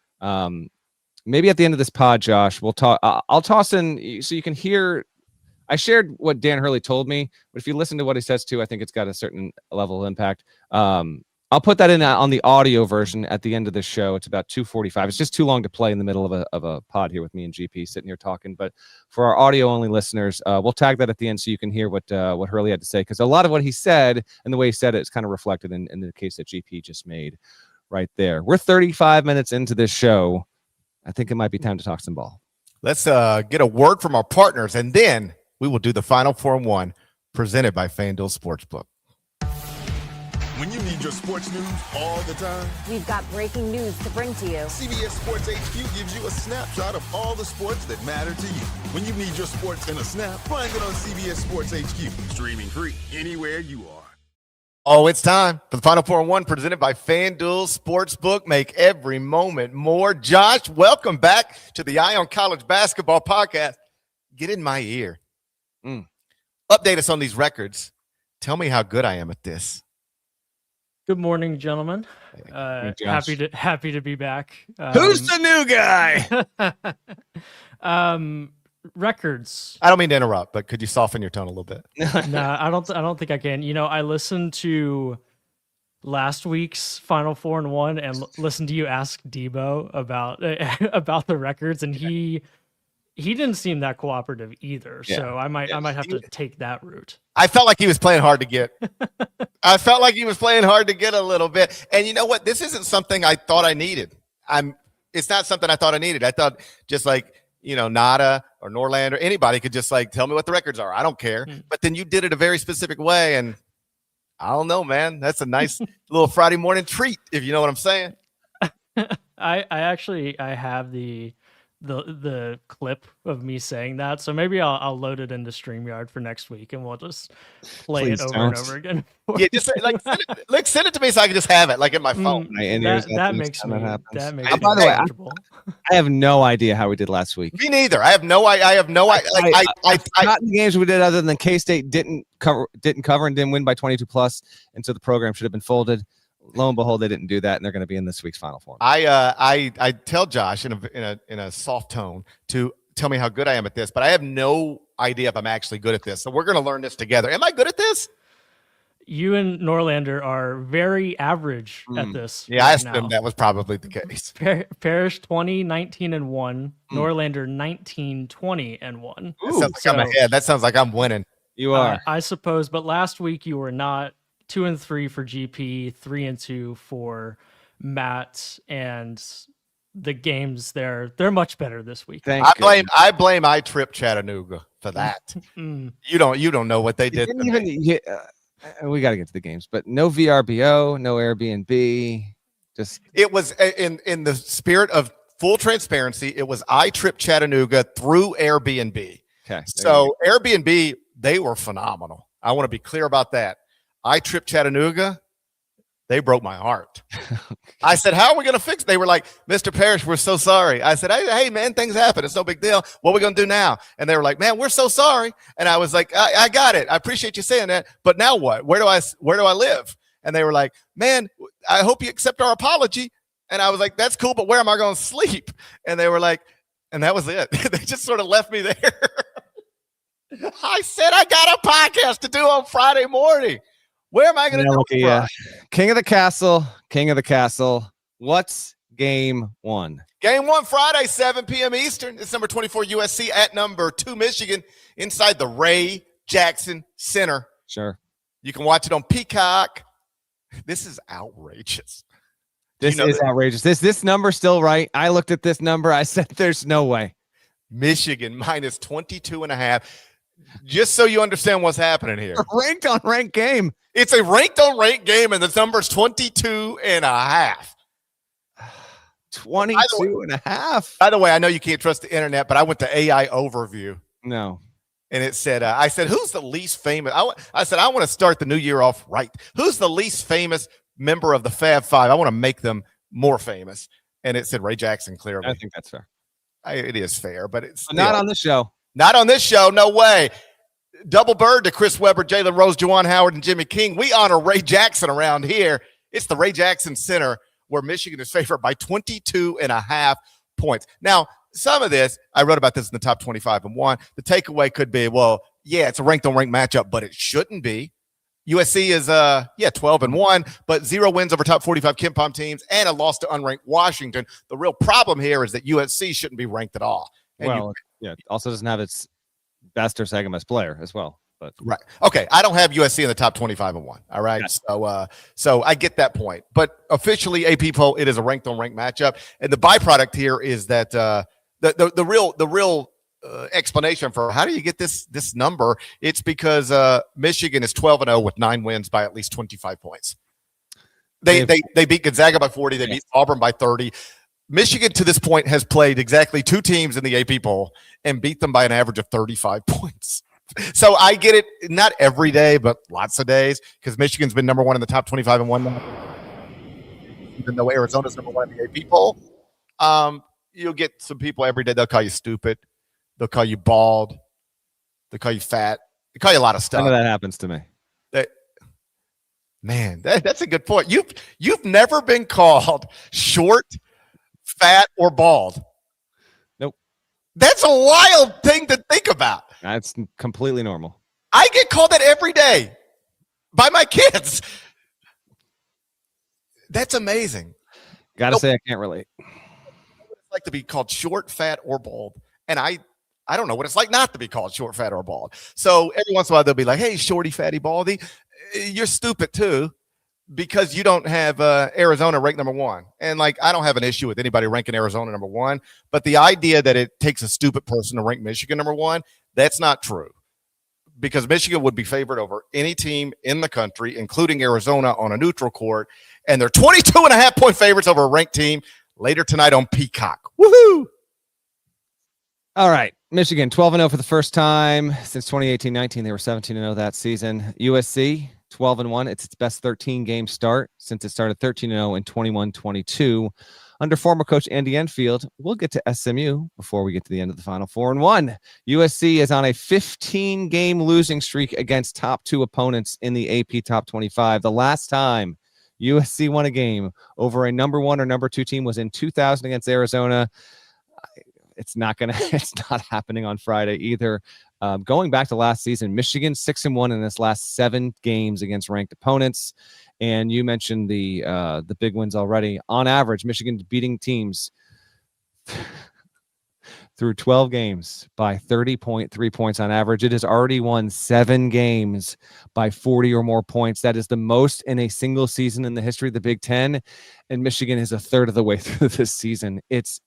Maybe at the end of this pod, Josh, we'll talk. I'll toss in so you can hear. I shared what Dan Hurley told me, but if you listen to what he says too, I think it's got a certain level of impact. I'll put that in on the audio version at the end of the show. It's about 2:45. It's just too long to play in the middle of a pod here with me and GP sitting here talking. But for our audio only listeners, we'll tag that at the end so you can hear what Hurley had to say, because a lot of what he said and the way he said it is kind of reflected in the case that GP just made right there. We're 35 minutes into this show. I think it might be time to talk some ball. Let's get a word from our partners, and then we will do the Final Four and One, presented by FanDuel Sportsbook. When you need your sports news all the time, we've got breaking news to bring to you. CBS Sports HQ gives you a snapshot of all the sports that matter to you. When you need your sports in a snap, find it on CBS Sports HQ, streaming free anywhere you are. Oh, it's time for the Final Four and One, presented by FanDuel Sportsbook. Make every moment more. Josh, welcome back to the Eye on College Basketball podcast. Get in my ear. Update us on these records. Tell me how good I am at this. Good morning, gentlemen. Happy to be back. Who's the new guy? Records. I don't mean to interrupt, but could you soften your tone a little bit? Nah, I don't think I can. I listened to last week's Final Four and One and listened to you ask Debo about the records, and he didn't seem that cooperative either. Yeah. So I might have to take that route. I felt like he was playing hard to get. I felt like he was playing hard to get a little bit. And you know what? This isn't something I thought I needed. It's not something I thought I needed. I thought just like, Nada or Norlander, anybody could just like tell me what the records are. I don't care. But then you did it a very specific way. And I don't know, man. That's a nice little Friday morning treat, if you know what I'm saying. I have the clip of me saying that, so maybe I'll load it into StreamYard for next week, and we'll just play it over and over again. Yeah, just send it to me so I can just have it like in my phone. That makes me by the way, I have no idea how we did last week. Me neither. I have no idea. I not the games we did other than K-State didn't cover and didn't win by 22 plus, and so the program should have been folded. Lo and behold, they didn't do that, and they're going to be in this week's Final Four. I tell Josh in a soft tone to tell me how good I am at this, but I have no idea if I'm actually good at this. So we're going to learn this together. Am I good at this? You and Norlander are very average at this. Yeah, I assumed that was probably the case. Parrish 20, 19 and 1. Norlander 19, 20 and 1. That sounds like I'm ahead. That sounds like I'm winning. You are, I suppose, but last week you were not. 2 and 3 for GP, 3 and 2 for Matt, and the games they're much better this week. I blame I Trip Chattanooga for that. You don't know what they did. We got to get to the games, but no VRBO, no Airbnb. Just it was in the spirit of full transparency. It was I Trip Chattanooga through Airbnb. Okay, so Airbnb, they were phenomenal. I want to be clear about that. I Trip Chattanooga, they broke my heart. I said, how are we going to fix it? They were like, Mr. Parrish, we're so sorry. I said, hey, man, things happen. It's no big deal. What are we going to do now? And they were like, man, we're so sorry. And I was like, I got it. I appreciate you saying that. But now what? Where do I live? And they were like, man, I hope you accept our apology. And I was like, that's cool, but where am I going to sleep? And they were like, and that was it. They just sort of left me there. I said, I got a podcast to do on Friday morning. Where am I going to do it? King of the Castle. What's game one? Game one, Friday, 7 p.m. Eastern. It's number 24 USC at number 2 Michigan inside the Ray Jackson Center. Sure. You can watch it on Peacock. This is outrageous. This is outrageous. This number's still right. I looked at this number. I said, there's no way. Michigan minus 22.5. Just so you understand what's happening here. A ranked on ranked game. It's a ranked on ranked game, and the number's 22.5. 22.5. By the way, I know you can't trust the internet, but I went to AI Overview. No. And it said, I said, who's the least famous? I said, I want to start the new year off right. Who's the least famous member of the Fab Five? I want to make them more famous. And it said Ray Jackson, clearly. I think that's fair. It is fair, but it's not on this show. Not on this show. No way. Double bird to Chris Webber, Jalen Rose, Juwan Howard, and Jimmy King. We honor Ray Jackson around here. It's the Ray Jackson Center where Michigan is favored by 22.5 points. Now, some of this, I wrote about this in the top 25-1. The takeaway could be, well, yeah, it's a ranked-on-ranked matchup, but it shouldn't be. USC is 12-1, but 0 wins over top 45 KenPom teams and a loss to unranked Washington. The real problem here is that USC shouldn't be ranked at all. And it also doesn't have its best or second best player as well. But right. Okay. I don't have USC in the top 25-1. All right. Yes. So I get that point. But officially, AP poll, it is a ranked-on-ranked matchup. And the byproduct here is that the real explanation for how do you get this number? It's because Michigan is 12-0 with 9 wins by at least 25 points. They beat Gonzaga by 40. They beat Auburn by 30. Michigan to this point has played exactly 2 teams in the AP poll and beat them by an average of 35 points. So I get it, not every day, but lots of days, because Michigan's been number 1 in the top 25-1 now. Even though Arizona's number 1 in the AP poll. You'll get some people every day. They'll call you stupid. They'll call you bald. They'll call you fat. They call you a lot of stuff. None of that happens to me. That's a good point. You've never been called short, fat, or bald. Nope. That's a wild thing to think about. That's completely normal. I get called that every day by my kids. That's amazing. Gotta say, I can't relate. It's like to be called short, fat, or bald. And I don't know what it's like not to be called short, fat, or bald. So every once in a while, they'll be like, hey, shorty, fatty, baldy. You're stupid, too, because you don't have Arizona ranked number 1. And, I don't have an issue with anybody ranking Arizona number 1. But the idea that it takes a stupid person to rank Michigan number 1, that's not true. Because Michigan would be favored over any team in the country, including Arizona, on a neutral court. And they're 22.5-point favorites over a ranked team later tonight on Peacock. Woohoo! All right. Michigan, 12-0 for the first time since 2018-19. They were 17-0 that season. USC, 12-1. It's its best 13-game start since it started 13-0 in 21-22. Under former coach Andy Enfield, we'll get to SMU before we get to the end of the Final 4-1. USC is on a 15-game losing streak against top 2 opponents in the AP Top 25. The last time USC won a game over a number 1 or number 2 team was in 2000 against Arizona. It's not happening on Friday either. Going back to last season, Michigan 6-1 in its last 7 games against ranked opponents. And you mentioned the big wins already. On average, Michigan beating teams through 12 games by 30.3 points on average. It has already won 7 games by 40 or more points. That is the most in a single season in the history of the Big Ten. And Michigan is a third of the way through this season. It's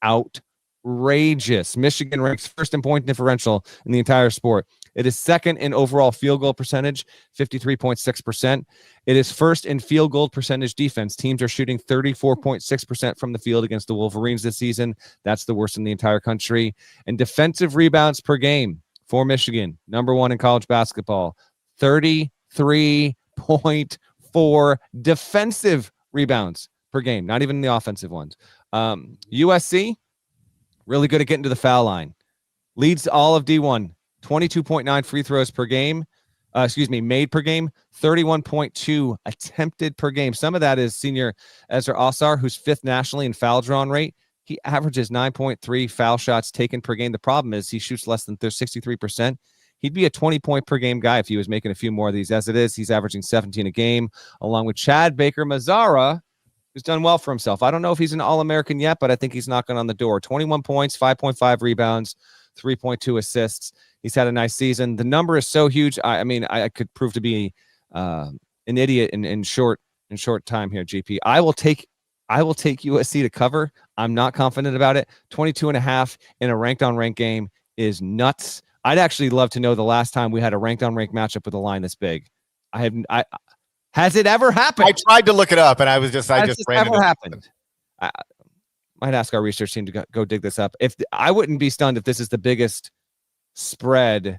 outrageous. Michigan ranks first in point differential in the entire sport. It is second in overall field goal percentage, 53.6%. It is first in field goal percentage defense. Teams are shooting 34.6% from the field against the Wolverines this season. That's the worst in the entire country. And defensive rebounds per game for Michigan, number 1 in college basketball, 33.4 defensive rebounds per game, not even the offensive ones. USC, really good at getting to the foul line. Leads all of D1. 22.9 free throws per game. Made per game. 31.2 attempted per game. Some of that is senior Ezra Osar, who's 5th nationally in foul drawn rate. He averages 9.3 foul shots taken per game. The problem is he shoots less than 63%. He'd be a 20-point per game guy if he was making a few more of these. As it is, he's averaging 17 a game, along with Chad Baker-Mazara, who's done well for himself. I don't know if he's an All-American yet, but I think he's knocking on the door. 21 points, 5.5 rebounds, 3.2 assists. He's had a nice season. The number is so huge. I could prove to be an idiot in short time here, GP. I will take USC to cover. I'm not confident about it. 22.5 in a ranked on ranked game is nuts. I'd actually love to know the last time we had a ranked on ranked matchup with a line this big. Has it ever happened? I tried to look it up, and I just ran ever happened. I might ask our research team to go dig this up. I wouldn't be stunned if this is the biggest spread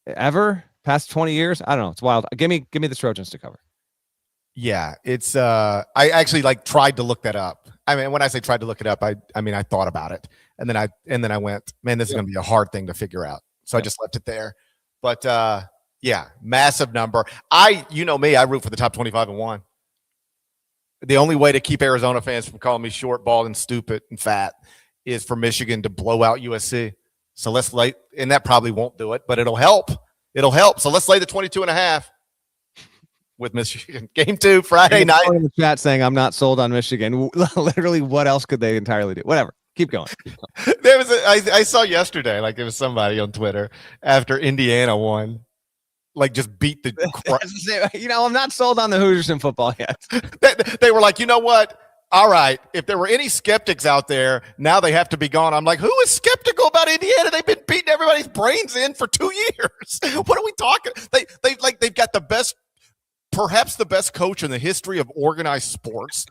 ever past 20 years. I don't know. It's wild. Give me the Trojans to cover. Yeah, it's I actually tried to look that up. I mean, when I say tried to look it up, I mean I thought about it, and then I went, man, this is going to be a hard thing to figure out. So I just left it there. But yeah, massive number. You know me, I root for the top 25-1. The only way to keep Arizona fans from calling me short, bald, and stupid and fat is for Michigan to blow out USC. So let's lay, and that probably won't do it, but it'll help. It'll help. So let's lay the 22.5 with Michigan. Game 2, Friday night. In the chat saying I'm not sold on Michigan. Literally, what else could they entirely do? Whatever. Keep going. There was I saw yesterday, it was somebody on Twitter after Indiana won, just beat the I'm not sold on the Hoosiers in football yet. They were like, you know what? All right, if there were any skeptics out there, now they have to be gone. I'm like, who is skeptical about Indiana? They've been beating everybody's brains in for 2 years. What are we talking? They've got the best, perhaps the best coach in the history of organized sports.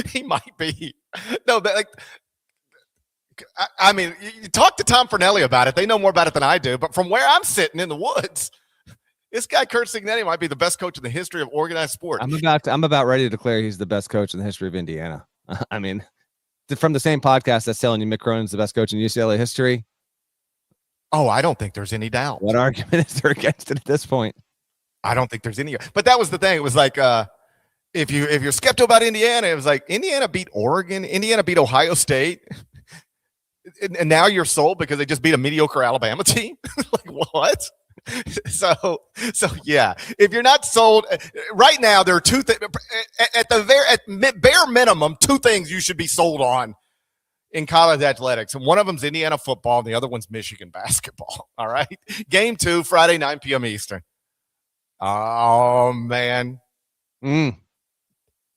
He might be. No, but I mean, you talk to Tom Fornelli about it. They know more about it than I do. But from where I'm sitting in the woods, this guy Curt Cignetti might be the best coach in the history of organized sport. I'm about ready to declare he's the best coach in the history of Indiana. I mean, from the same podcast that's telling you Mick Cronin's the best coach in UCLA history. Oh, I don't think there's any doubt. What argument is there against it at this point? I don't think there's any. But that was the thing. It was like, if you're skeptical about Indiana, it was like Indiana beat Oregon, Indiana beat Ohio State, and now you're sold because they just beat a mediocre Alabama team. What? So yeah, if you're not sold right now, there are two things at bare minimum, two things you should be sold on in college athletics, and one of them's Indiana football, and the other one's Michigan basketball. All right, Game 2, Friday, 9 p.m. Eastern. Oh man,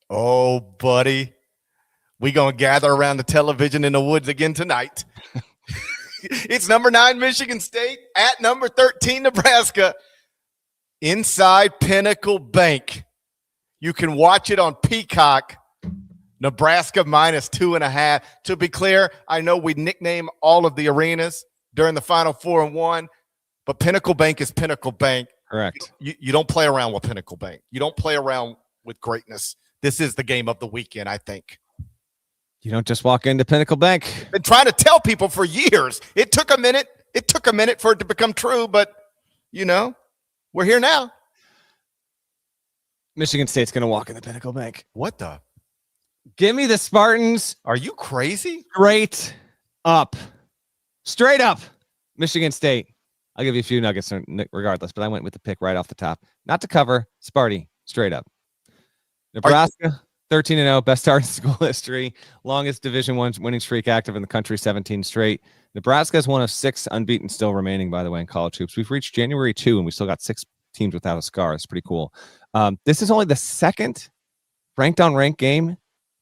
oh buddy, we gonna gather around the television in the woods again tonight. It's number 9 Michigan State at number 13 Nebraska inside Pinnacle Bank. You can watch it on Peacock. Nebraska -2.5. To be clear, I know we nickname all of the arenas during the Final Four and 1, but Pinnacle Bank is Pinnacle Bank. Correct. You don't play around with Pinnacle Bank. You don't play around with greatness. This is the game of the weekend, I think. You don't just walk into Pinnacle Bank. Been trying to tell people for years. It took a minute. It took a minute for it to become true, but we're here now. Michigan State's going to walk in the Pinnacle Bank. What the? Give me the Spartans. Are you crazy? Straight up. Michigan State. I'll give you a few nuggets regardless, but I went with the pick right off the top. Not to cover, Sparty, straight up. Nebraska. 13-0, best start in school history, longest Division I winning streak active in the country, 17 straight. Nebraska is one of 6 unbeaten still remaining, by the way, in college hoops. We've reached January 2, and we still got 6 teams without a scar. It's pretty cool. This is only the second ranked-on-ranked game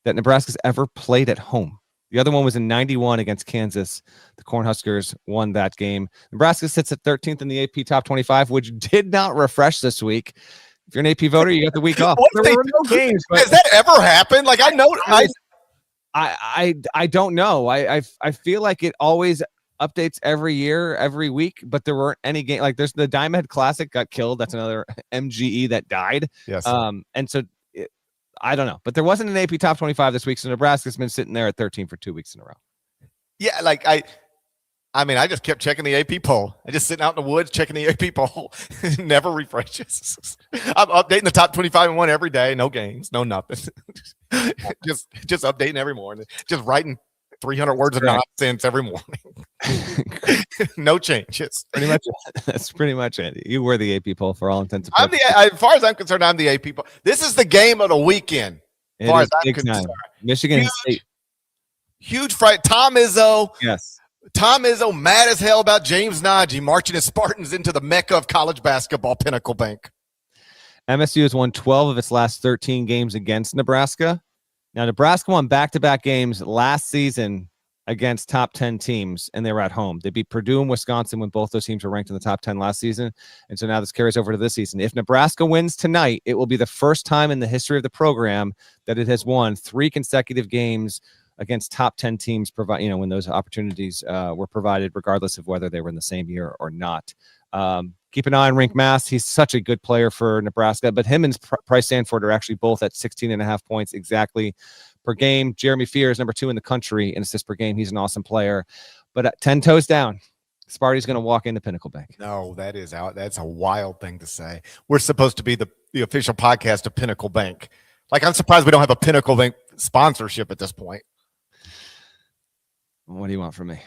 that Nebraska's ever played at home. The other one was in 91 against Kansas. The Cornhuskers won that game. Nebraska sits at 13th in the AP Top 25, which did not refresh this week. If you're an AP voter, you got the week off. There were no games. Has that ever happened? I know. I don't know. I feel like it always updates every year, every week, but there weren't any game. There's the Diamond Head Classic got killed. That's another MGE that died. Yes. And so I don't know, but there wasn't an AP Top 25 this week. So Nebraska's been sitting there at 13 for 2 weeks in a row. Yeah. I just kept checking the AP poll. I just sitting out in the woods checking the AP poll. Never refreshes. I'm updating the top 25 and 1 every day. No games, no nothing. just updating every morning. Just writing 300 words of nonsense every morning. No changes. That's pretty much it. You were the AP poll for all intents and purposes. As far as I'm concerned, I'm the AP poll. This is the game of the weekend. As far as I'm concerned. Michigan State. Huge fright. Tom Izzo. Yes. Tom Izzo mad as hell about James Nnaji marching his Spartans into the mecca of college basketball, Pinnacle Bank. MSU has won 12 of its last 13 games against Nebraska. Now, Nebraska won back-to-back games last season against top 10 teams, and they were at home. They beat Purdue and Wisconsin when both those teams were ranked in the top 10 last season, and so now this carries over to this season. If Nebraska wins tonight, it will be the first time in the history of the program that it has won 3 consecutive games against top 10 teams, when those opportunities were provided, regardless of whether they were in the same year or not. Keep an eye on Rink Mass. He's such a good player for Nebraska, but him and Price Sanford are actually both at 16.5 points exactly per game. Jeremy Fear is number 2 in the country in assists per game. He's an awesome player, but at 10 toes down, Sparty's going to walk into Pinnacle Bank. No, that is out. That's a wild thing to say. We're supposed to be the official podcast of Pinnacle Bank. Like, I'm surprised we don't have a Pinnacle Bank sponsorship at this point. What do you want from me?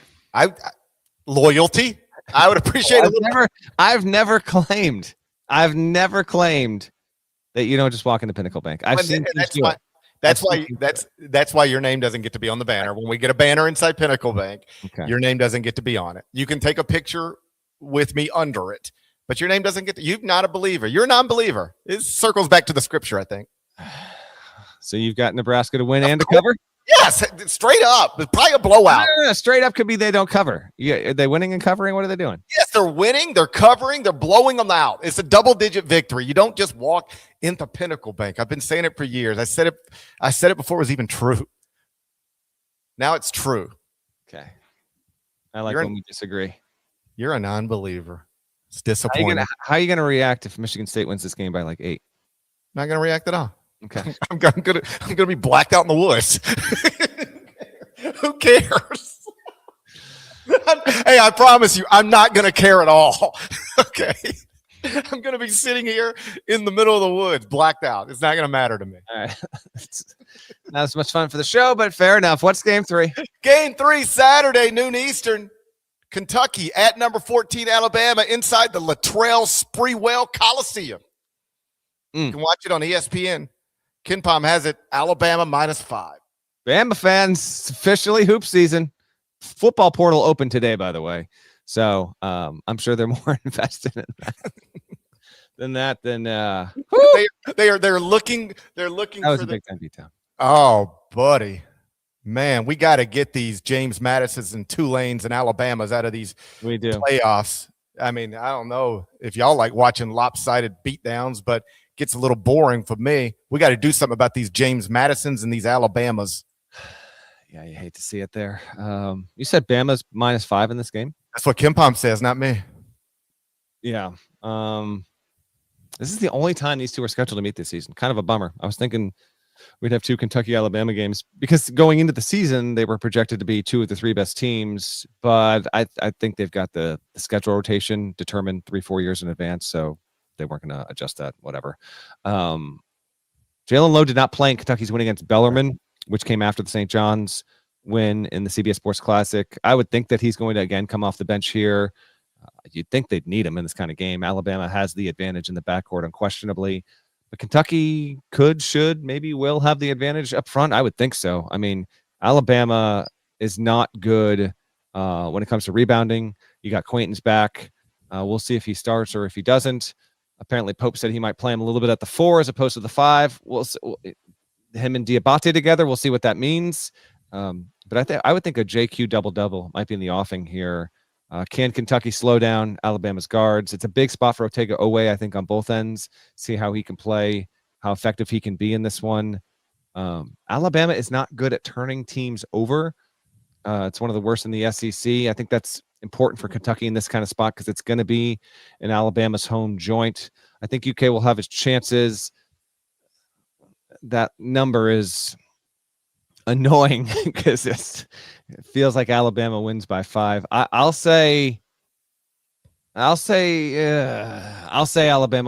Loyalty. I would appreciate it. I've never claimed that you don't just walk into Pinnacle Bank. I've seen that's why your name doesn't get to be on the banner. When we get a banner inside Pinnacle Bank, your name doesn't get to be on it. You can take a picture with me under it, but your name doesn't get to. You're not a believer. You're a non-believer. It circles back to the scripture, I think. So you've got Nebraska to win and to cover? Yes, straight up. It's probably a blowout. No, straight up could be they don't cover. Are they winning and covering? What are they doing? Yes, they're winning. They're covering. They're blowing them out. It's a double-digit victory. You don't just walk into Pinnacle Bank. I've been saying it for years. I said it before it was even true. Now it's true. Okay. I like when we disagree. You're a non-believer. It's disappointing. How are you gonna react if Michigan State wins this game by like 8? Not gonna react at all. Okay. I'm gonna be blacked out in the woods. Who cares? Hey, I promise you, I'm not gonna care at all. Okay. I'm gonna be sitting here in the middle of the woods, blacked out. It's not gonna matter to me. All right. Not as much fun for the show, but fair enough. What's game 3? Game 3, Saturday, noon Eastern. Kentucky at number 14, Alabama, inside the Latrell Sprewell Coliseum. You can watch it on ESPN. KenPom has it, Alabama -5. Bama fans, officially hoop season. Football portal open today, by the way. So I'm sure they're more invested in that than they're looking that was a big time beatdown. Oh, buddy. Man, we got to get these James Madisons and Tulanes and Alabamas out of these playoffs. I mean, I don't know if y'all like watching lopsided beatdowns, but gets a little boring for me. We got to do something about these James Madisons and these Alabamas. Yeah, you hate to see it there. You said Bama's -5 in this game? That's what KenPom says, not me. Yeah. This is the only time these two are scheduled to meet this season. Kind of a bummer. I was thinking we'd have 2 Kentucky-Alabama games because going into the season, they were projected to be 2 of the 3 best teams, but I think they've got the schedule rotation determined 3-4 years in advance, so they weren't going to adjust that, whatever. Jalen Lowe did not play in Kentucky's win against Bellarmine, which came after the St. John's win in the CBS Sports Classic. I would think that he's going to, again, come off the bench here. You'd think they'd need him in this kind of game. Alabama has the advantage in the backcourt, unquestionably. But Kentucky should, maybe will have the advantage up front. I would think so. I mean, Alabama is not good when it comes to rebounding. You got Quainton's back. We'll see if he starts or if he doesn't. Apparently, Pope said he might play him a little bit at the 4 as opposed to the 5. Him and Diabate together, we'll see what that means. But I would think a JQ double-double might be in the offing here. Can Kentucky slow down Alabama's guards? It's a big spot for Otega Owe, I think, on both ends. See how he can play, how effective he can be in this one. Alabama is not good at turning teams over. It's one of the worst in the SEC. I think that's important for Kentucky in this kind of spot because it's going to be in Alabama's home joint. I think UK will have its chances. That number is annoying because it feels like Alabama wins by 5. I'll say Alabama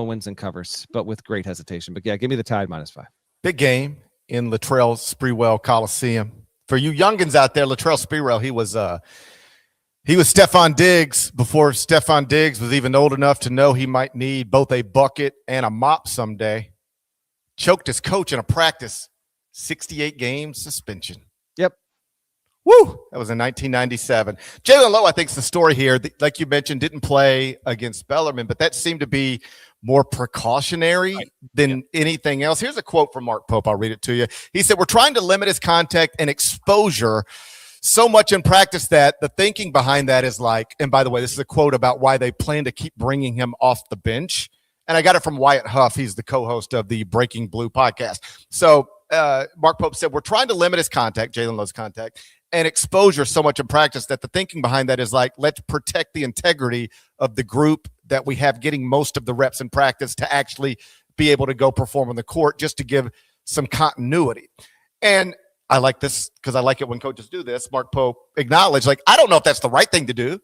wins and covers, but with great hesitation. But yeah, give me the Tide -5. Big game in Latrell Sprewell Coliseum. For you youngins out there, Latrell Sprewell, he was Stephon Diggs before Stephon Diggs was even old enough to know he might need both a bucket and a mop someday. Choked his coach in a practice. 68 game suspension. Yep. Woo! That was in 1997. Jalen Lowe, I think, is the story here. Like you mentioned, didn't play against Bellarmine, but that seemed to be more precautionary than anything else. Here's a quote from Mark Pope. I'll read it to you. He said, "We're trying to limit his contact and exposure so much in practice that the thinking behind that is like," and by the way, this is a quote about why they plan to keep bringing him off the bench. And I got it from Wyatt Huff. He's the co-host of the Breaking Blue podcast. So Mark Pope said, "We're trying to limit his contact, Jalen Lowe's contact, and exposure so much in practice that the thinking behind that is like, let's protect the integrity of the group that we have getting most of the reps in practice to actually be able to go perform on the court, just to give some continuity. And I like this because I like it when coaches do this. Mark Pope acknowledged, like, I don't know if that's the right thing to do,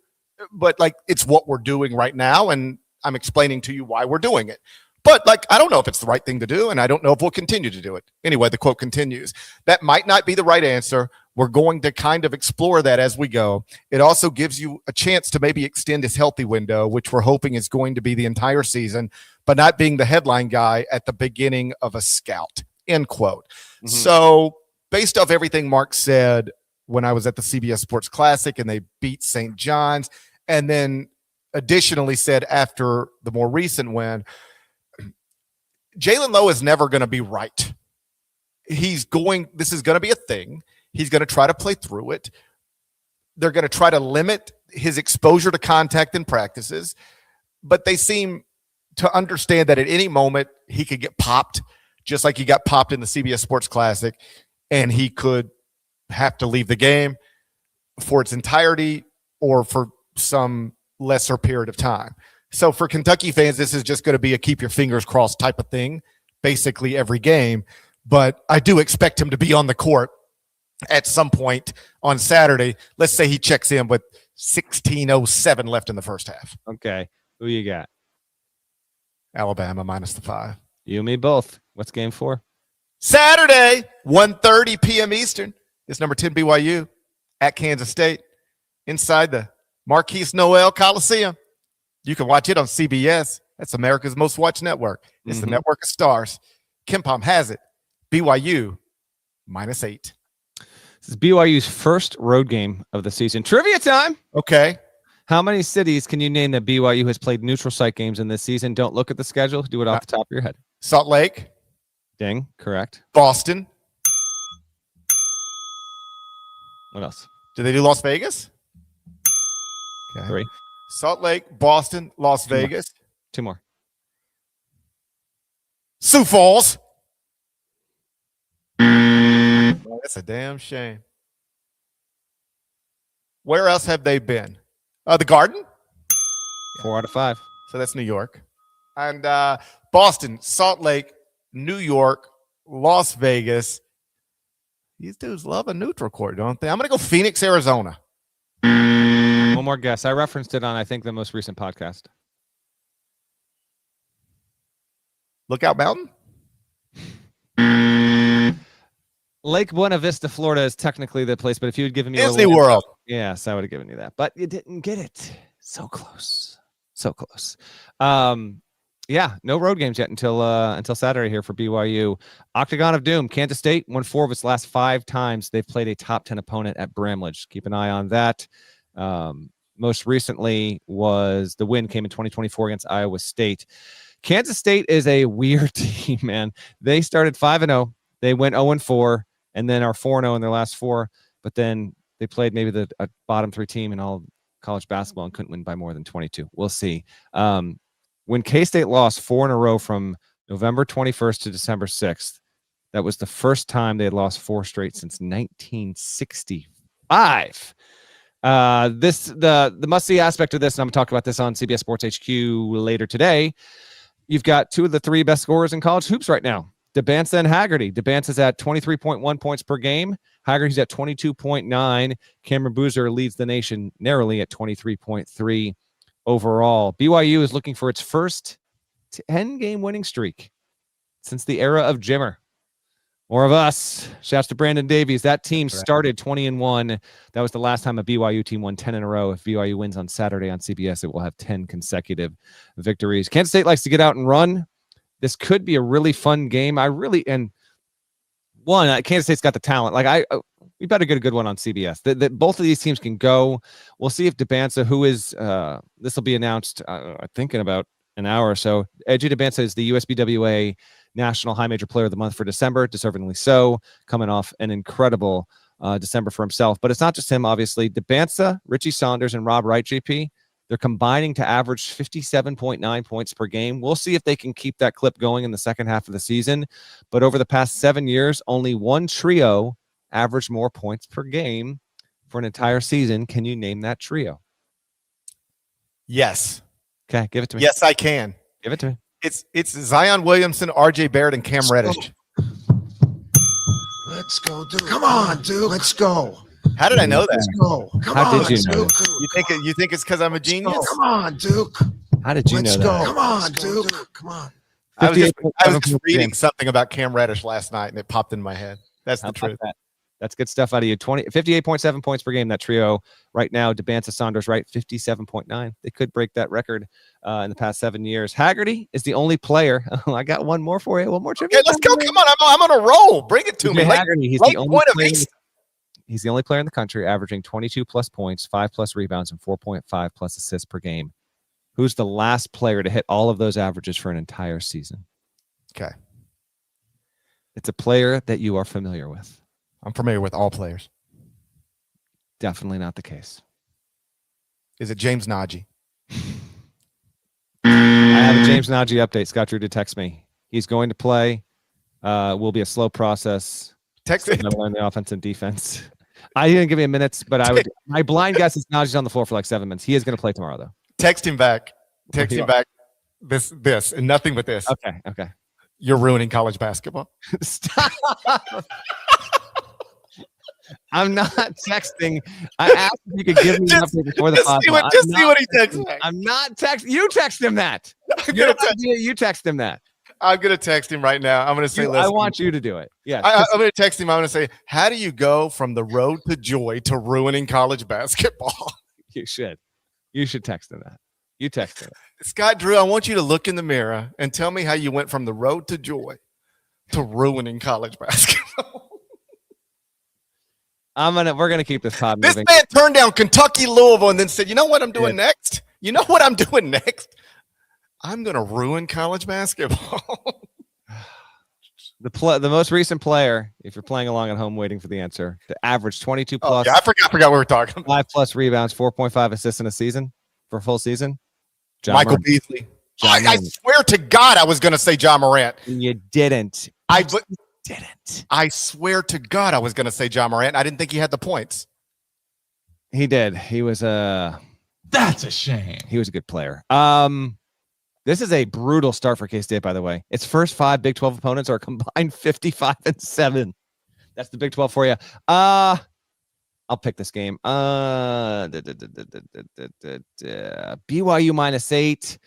but like, it's what we're doing right now. And I'm explaining to you why we're doing it. But like, I don't know if it's the right thing to do, and I don't know if we'll continue to do it. Anyway, the quote continues. That might not be the right answer. We're going to kind of explore that as we go. It also gives you a chance to maybe extend his healthy window, which we're hoping is going to be the entire season, but not being the headline guy at the beginning of a scout, end quote. Mm-hmm. So based off everything Mark said when I was at the CBS Sports Classic and they beat St. John's, and then additionally said after the more recent win, Jalen Lowe is never going to be right. This is going to be a thing. He's going to try to play through it. They're going to try to limit his exposure to contact in practices, but they seem to understand that at any moment he could get popped, just like he got popped in the CBS Sports Classic, and he could have to leave the game for its entirety or for some lesser period of time. So for Kentucky fans, this is just going to be a keep your fingers crossed type of thing, basically every game. But I do expect him to be on the court at some point on Saturday. Let's say he checks in with 16:07 left in the first half. Okay. Who you got? Alabama minus the 5. You and me both. What's game 4? Saturday, 1:30 p.m. Eastern. It's number 10 BYU at Kansas State inside the Marquise Noel Coliseum. You can watch it on CBS. That's America's most watched network. It's the network of stars. KenPom has it. BYU minus 8. This is BYU's first road game of the season. Trivia time. Okay. How many cities can you name that BYU has played neutral site games in this season? Don't look at the schedule. Do it off the top of your head. Salt Lake. Ding. Correct. Boston. What else? Do they do Las Vegas? Okay. 3. Salt Lake, Boston, Las Vegas. 2 more. Sioux Falls. Well, that's a damn shame. Where else have they been? The Garden? 4 out of 5. So that's New York. And Boston, Salt Lake, New York, Las Vegas. These dudes love a neutral court, don't they? I'm going to go Phoenix, Arizona. One more guess. I referenced it on, I think, the most recent podcast. Lookout Mountain? Lake Buena Vista, Florida is technically the place, but if you had given me Disney World. Yes, I would have given you that, but you didn't get it. So close. So close. Yeah, no road games yet until Saturday here for BYU. Octagon of Doom. Kansas State won 4 of its last 5 times they've played a top 10 opponent at Bramlage. Keep an eye on that. Most recently was the win came in 2024 against Iowa State. Kansas State is a weird team, man. They started 5-0. They went 0-4, and then are 4-0 in their last 4. But then they played maybe the bottom 3 team in all college basketball and couldn't win by more than 22. We'll see. When K-State lost 4 in a row from November 21st to December 6th, that was the first time they had lost 4 straight since 1965. The must-see aspect of this, and I'm going to talk about this on CBS Sports HQ later today. You've got 2 of the 3 best scorers in college hoops right now, DeBansa and Haggerty. DeBansa's at 23.1 points per game. Haggerty's at 22.9. Cameron Boozer leads the nation narrowly at 23.3 overall. BYU is looking for its first 10-game winning streak since the era of Jimmer. More of us. Shouts to Brandon Davies. That team started 20-1. That was the last time a BYU team won 10 in a row. If BYU wins on Saturday on CBS, it will have 10 consecutive victories. Kansas State likes to get out and run. This could be a really fun game. Kansas State's got the talent. We better get a good one on CBS. Both of these teams can go. We'll see if DeBansa, who is this will be announced, I think in about an hour or so. Edgy DeBansa is the USBWA National High Major Player of the Month for December, deservingly so, coming off an incredible December for himself. But it's not just him, obviously. DeBansa, Richie Saunders, and Rob Wright, JP, they're combining to average 57.9 points per game. We'll see if they can keep that clip going in the second half of the season. But over the past 7 years, only one trio averaged more points per game for an entire season. Can you name that trio? Yes. Okay, give it to me. Yes, I can. Give it to me. It's Zion Williamson, R.J. Barrett, and Cam Reddish. Let's go, Duke. Come on, Duke. Let's go. How did I know that? Let's go. Come How on, did you know Duke. You think it's because I'm a genius? Come on, Duke. How did you Let's know go. that? Come on, Duke. Come on. I was just 58.7 reading games. something about Cam Reddish last night, and it popped in my head. That's How the about truth. that? That's good stuff out of you. 58.7 points per game, that trio right now. DeBanza, Saunders, Wright, 57.9. They could break that record in the past 7 years. Haggerty is the only player. I got one more for you. One more trivia. Okay, let's go. Come on, I'm on a roll. Bring it to me. Haggerty, he's late the only point of player. ace. He's the only player in the country averaging 22 plus points, 5 plus rebounds, and 4.5 plus assists per game. Who's the last player to hit all of those averages for an entire season? Okay. It's a player that you are familiar with. I'm familiar with all players. Definitely not the case. Is it James Nnaji? I have a James Nnaji update. Scott Drew did text me. He's going to play. Will be a slow process. Text it. Learn the offense and defense. I didn't give me a minute, but I would. My blind guess is Nnaji's on the floor for like 7 minutes. He is going to play tomorrow, though. Text him back. Text him back. This, and nothing but this. Okay. You're ruining college basketball. Stop. I'm not texting. I asked if you could give me an update before the podcast. Just see what he texts back. I'm not texting. You text him that. You text him that. I'm going to text him right now. I'm going to say, I want you to do it. Yeah. I'm going to text him. I'm going to say, how do you go from the road to joy to ruining college basketball? You should. You should text him that. You text him. Scott Drew, I want you to look in the mirror and tell me how you went from the road to joy to ruining college basketball. We're gonna keep this pod This moving. man turned down Kentucky, Louisville, and then said, you know what I'm doing next? You know what I'm doing next? I'm going to ruin college basketball. The most recent player, if you're playing along at home waiting for the answer, to average 22 plus. I forgot what we were talking about. 5 plus rebounds, 4.5 assists in a season for a full season. Michael Beasley. I swear to God I was going to say John Morant. You didn't. I swear to God I was going to say John Morant. I didn't think he had the points. He did. He was That's a shame. He was a good player. This is a brutal start for K-State, by the way. Its first 5 Big 12 opponents are combined 55-7. That's the Big 12 for you. I'll pick this game. BYU -8.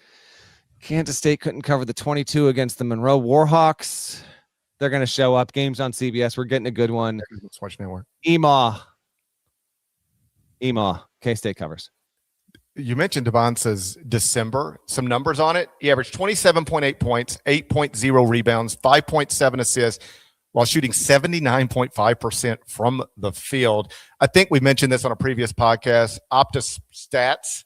Kansas State couldn't cover the 22 against the Monroe Warhawks. They're going to show up. Games on CBS. We're getting a good one. Watch Network. EMAW. K-State covers. You mentioned Devonta's December. Some numbers on it. He averaged 27.8 points, 8.0 rebounds, 5.7 assists, while shooting 79.5% from the field. I think we mentioned this on a previous podcast. Optus Stats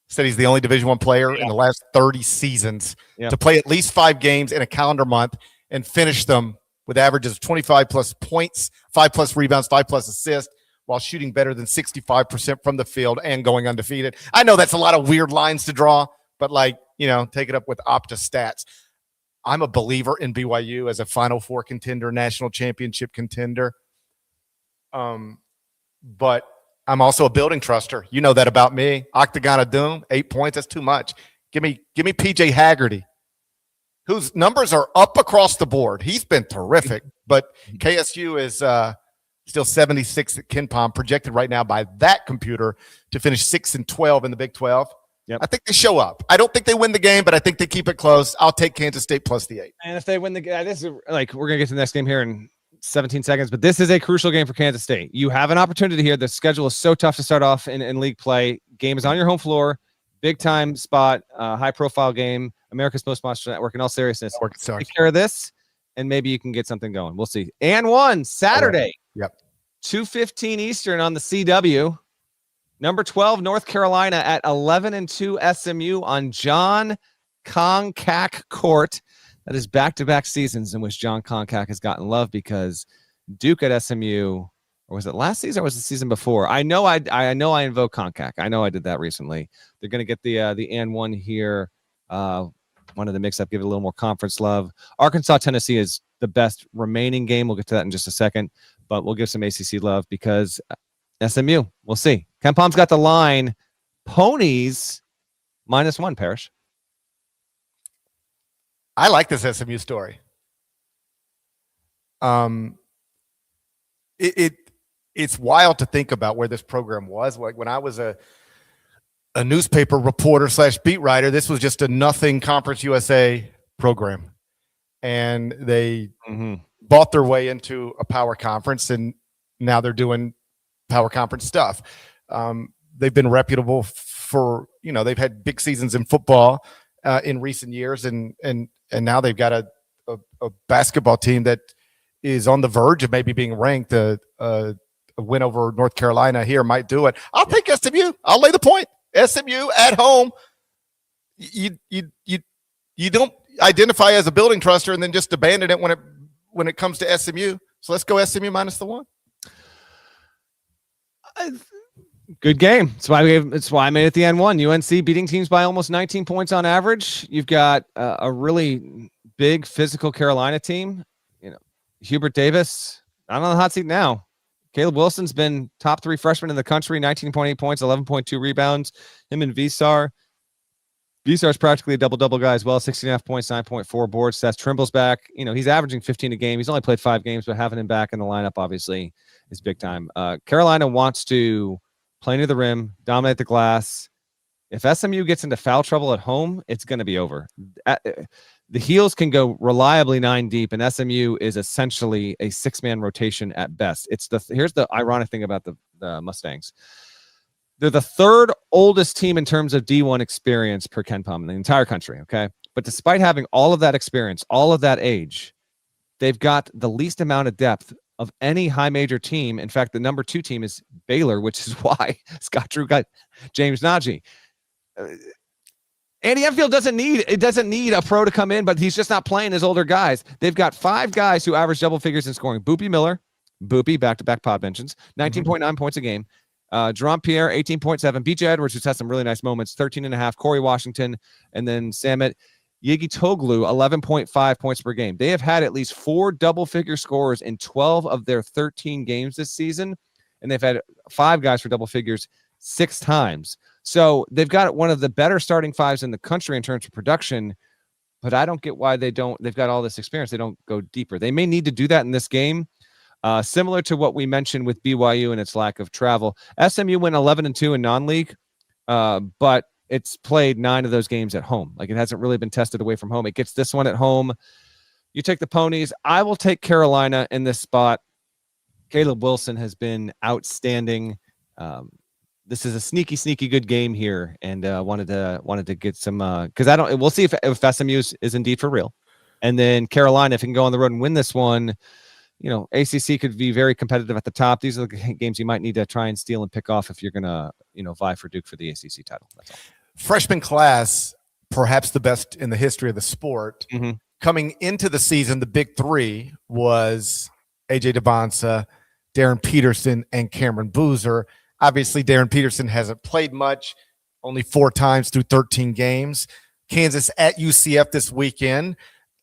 said he's the only Division I player in the last 30 seasons to play at least 5 games in a calendar month and finish them with averages of 25 plus points, 5 plus rebounds, 5 plus assists, while shooting better than 65% from the field and going undefeated. I know that's a lot of weird lines to draw, but take it up with Optus Stats. I'm a believer in BYU as a Final Four contender, national championship contender. But I'm also a building truster. You know that about me. Octagon of Doom, 8 points. That's too much. Give me PJ Haggerty, whose numbers are up across the board. He's been terrific, but KSU is still 76 at KenPom, projected right now by that computer to finish 6-12 in the Big 12. Yep. I think they show up. I don't think they win the game, but I think they keep it close. I'll take Kansas State plus the 8. And if they win the game, this is we're going to get to the next game here in 17 seconds, but this is a crucial game for Kansas State. You have an opportunity here. The schedule is so tough to start off in league play. Game is on your home floor, big time spot, high profile game, America's Most Watched Network. In all seriousness, take care of this, and maybe you can get something going. We'll see. And 1 Saturday. Yep. 2:15 Eastern on the CW. Number 12, North Carolina at 11-2 SMU on John Koncak Court. That is back-to-back seasons in which John Koncak has gotten love because Duke at SMU, or was it last season or was it the season before? I know I invoked Koncak. I know I did that recently. They're going to get the and 1 here. One of the mix-up, give it a little more conference love. Arkansas, Tennessee is the best remaining game. We'll get to that in just a second, but we'll give some ACC love because SMU, we'll see. KenPom's got the line. Ponies -1, Parrish. I like this SMU story. It's wild to think about where this program was. Like when I was a newspaper reporter / beat writer, this was just a nothing Conference USA program. And they bought their way into a power conference, and now they're doing power conference stuff. They've been reputable for, they've had big seasons in football in recent years, and now they've got a basketball team that is on the verge of maybe being ranked. A win over North Carolina here might do it. I'll take SMU. I'll lay the point. SMU at home. You don't identify as a building truster and then just abandon it when it comes to SMU. So let's go SMU -1. Good game. That's why I made it the N1. UNC beating teams by almost 19 points on average. You've got a really big physical Carolina team. Hubert Davis, not on the hot seat now. Caleb Wilson's been top 3 freshman in the country, 19.8 points, 11.2 rebounds. Him and Visar. Visar's practically a double-double guy as well, 16.5 points, 9.4 boards. Seth Trimble's back. He's averaging 15 a game. He's only played 5 games, but having him back in the lineup, obviously, is big time. Carolina wants to play near the rim, dominate the glass. If SMU gets into foul trouble at home, it's going to be over. The Heels can go reliably 9 deep, and SMU is essentially a 6-man rotation at best. Here's the ironic thing about the Mustangs. They're the 3rd oldest team in terms of D1 experience per KenPom in the entire country, okay? But despite having all of that experience, all of that age, they've got the least amount of depth of any high major team. In fact, the number 2 team is Baylor, which is why Scott Drew got James Nnaji. Andy Enfield doesn't need a pro to come in, but he's just not playing his older guys. They've got 5 guys who average double figures in scoring. Boopy Miller, back-to-back pod mentions, 19.9 points a game. Jerome Pierre, 18.7. BJ Edwards, who's had some really nice moments, 13.5. Corey Washington, and then Samet Yegitoglu, 11.5 points per game. They have had at least 4 double-figure scorers in 12 of their 13 games this season, and they've had 5 guys for double figures 6 times. So they've got one of the better starting 5s in the country in terms of production, but I don't get why they've got all this experience. They don't go deeper. They may need to do that in this game. Similar to what we mentioned with BYU and its lack of travel. SMU went 11-2 in non-league, but it's played 9 of those games at home. Like, it hasn't really been tested away from home. It gets this one at home. You take the Ponies. I will take Carolina in this spot. Caleb Wilson has been outstanding. This is a sneaky good game here, and wanted to get some because we'll see if SMU is indeed for real, and then Carolina, if it can go on the road and win this one, ACC could be very competitive at the top. These are the games you might need to try and steal and pick off if you're gonna vie for Duke for the ACC title. That's all. Freshman class, perhaps the best in the history of the sport. Coming into the season, the big 3 was AJ DeBonsa, Darren Peterson, and Cameron Boozer. Obviously, Darren Peterson hasn't played much, only 4 times through 13 games. Kansas at UCF this weekend.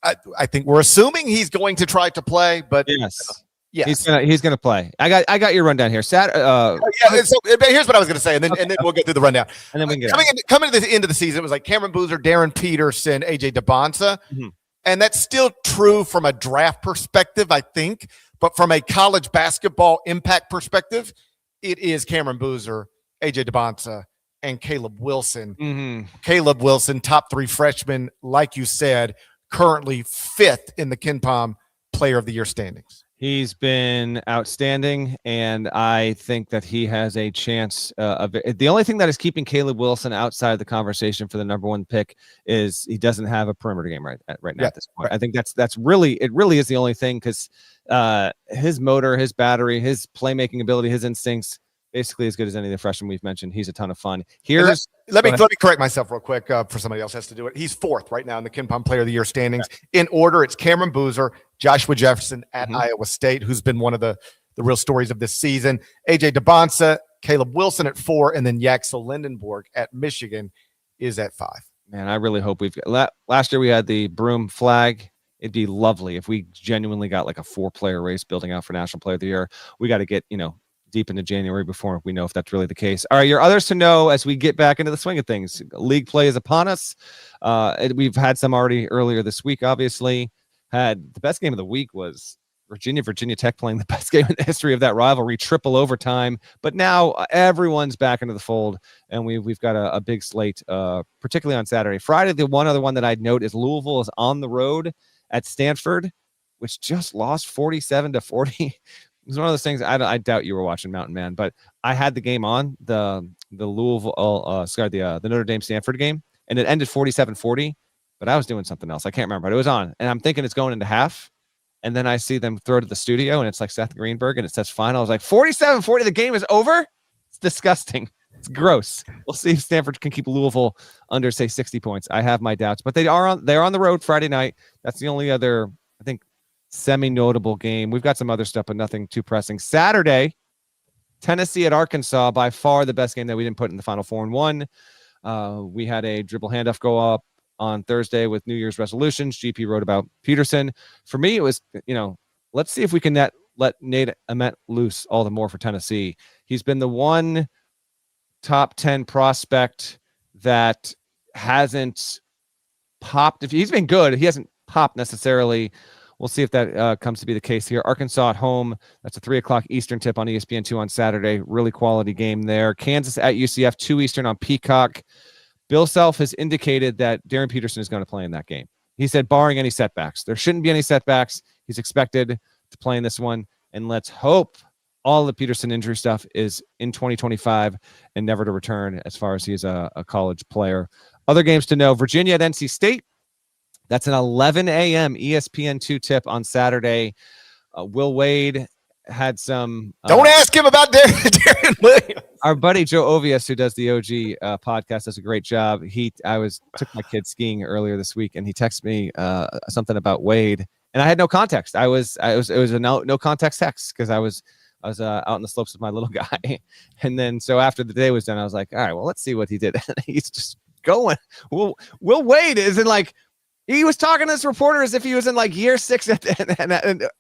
I think we're assuming he's going to try to play, but yes, he's gonna play. I got your rundown here. So here's what I was going to say, and then we'll go through the rundown. And then we can coming to the end of the season, it was like Cameron Boozer, Darren Peterson, AJ DeBonsa, and that's still true from a draft perspective, I think, but from a college basketball impact perspective, it is Cameron Boozer, AJ DeBonsa, and Caleb Wilson. Caleb Wilson, top 3 freshman, like you said, currently 5th in the KenPom Player of the Year standings. He's been outstanding, and I think that he has a chance. The only thing that is keeping Caleb Wilson outside of the conversation for the number 1 pick is he doesn't have a perimeter game right now at this point. Right. I think that's really is the only thing, because his motor, his battery, his playmaking ability, his instincts, basically as good as any of the freshmen we've mentioned. He's a ton of fun. Let me correct myself real quick for somebody else has to do it. He's 4th right now in the KenPom Player of the Year standings. In order, it's Cameron Boozer, Joshua Jefferson at Iowa State, who's been one of the real stories of this season. AJ DeBonsa, Caleb Wilson at 4, and then Yaxel Lindenborg at Michigan is at 5. Man, I really hope last year we had the Broom flag. It'd be lovely if we genuinely got like a 4-player race building out for National Player of the Year. We got to get, deep into January before we know if that's really the case. All right, your others to know as we get back into the swing of things. League play is upon us. We've had some already earlier this week, obviously. Had the best game of the week was Virginia Tech playing the best game in the history of that rivalry, triple overtime. But now everyone's back into the fold, and we've got a big slate, particularly on Saturday. Friday, the one other one that I'd note is Louisville is on the road at Stanford, which just lost 47-40. It was one of those things. I doubt you were watching Mountain Man, but I had the game on the Louisville, the Notre Dame Stanford game, and it ended 47-40. But I was doing something else. I can't remember, but it was on, and I'm thinking it's going into half. And then I see them throw to the studio, and it's like Seth Greenberg, and it says final. I was like, 47-40, the game is over? It's disgusting. It's gross. We'll see if Stanford can keep Louisville under, say, 60 points. I have my doubts. But they're on the road Friday night. That's the only other, I think, semi-notable game. We've got some other stuff, but nothing too pressing. Saturday, Tennessee at Arkansas, by far the best game that we didn't put in the Final Four and one. We had a dribble handoff go up on Thursday with New Year's resolutions. GP wrote about Peterson. For me, it was, let's see if we can let Nate Ament loose all the more for Tennessee. He's been the one top 10 prospect that hasn't popped. If he's been good, he hasn't popped necessarily. We'll see if that comes to be the case here. Arkansas at home. That's a 3:00 Eastern tip on ESPN2 on Saturday. Really quality game there. Kansas at UCF, 2 Eastern on Peacock. Bill Self has indicated that Darren Peterson is going to play in that game. He said, barring any setbacks. There shouldn't be any setbacks. He's expected to play in this one. And let's hope all the Peterson injury stuff is in 2025 and never to return as far as he is a college player. Other games to know, Virginia at NC State. That's an 11 a.m. ESPN2 tip on Saturday. Will Wade had some. Don't ask him about Darren Williams. Our buddy Joe Ovius, who does the OG podcast, does a great job. Took my kid skiing earlier this week, and he texted me something about Wade, and I had no context. It was a no context text because I was out on the slopes with my little guy, and then so after the day was done, I was like, all right, well, let's see what he did. He's just going. Will Wade is in like. He was talking to this reporter as if he was in like year 6, and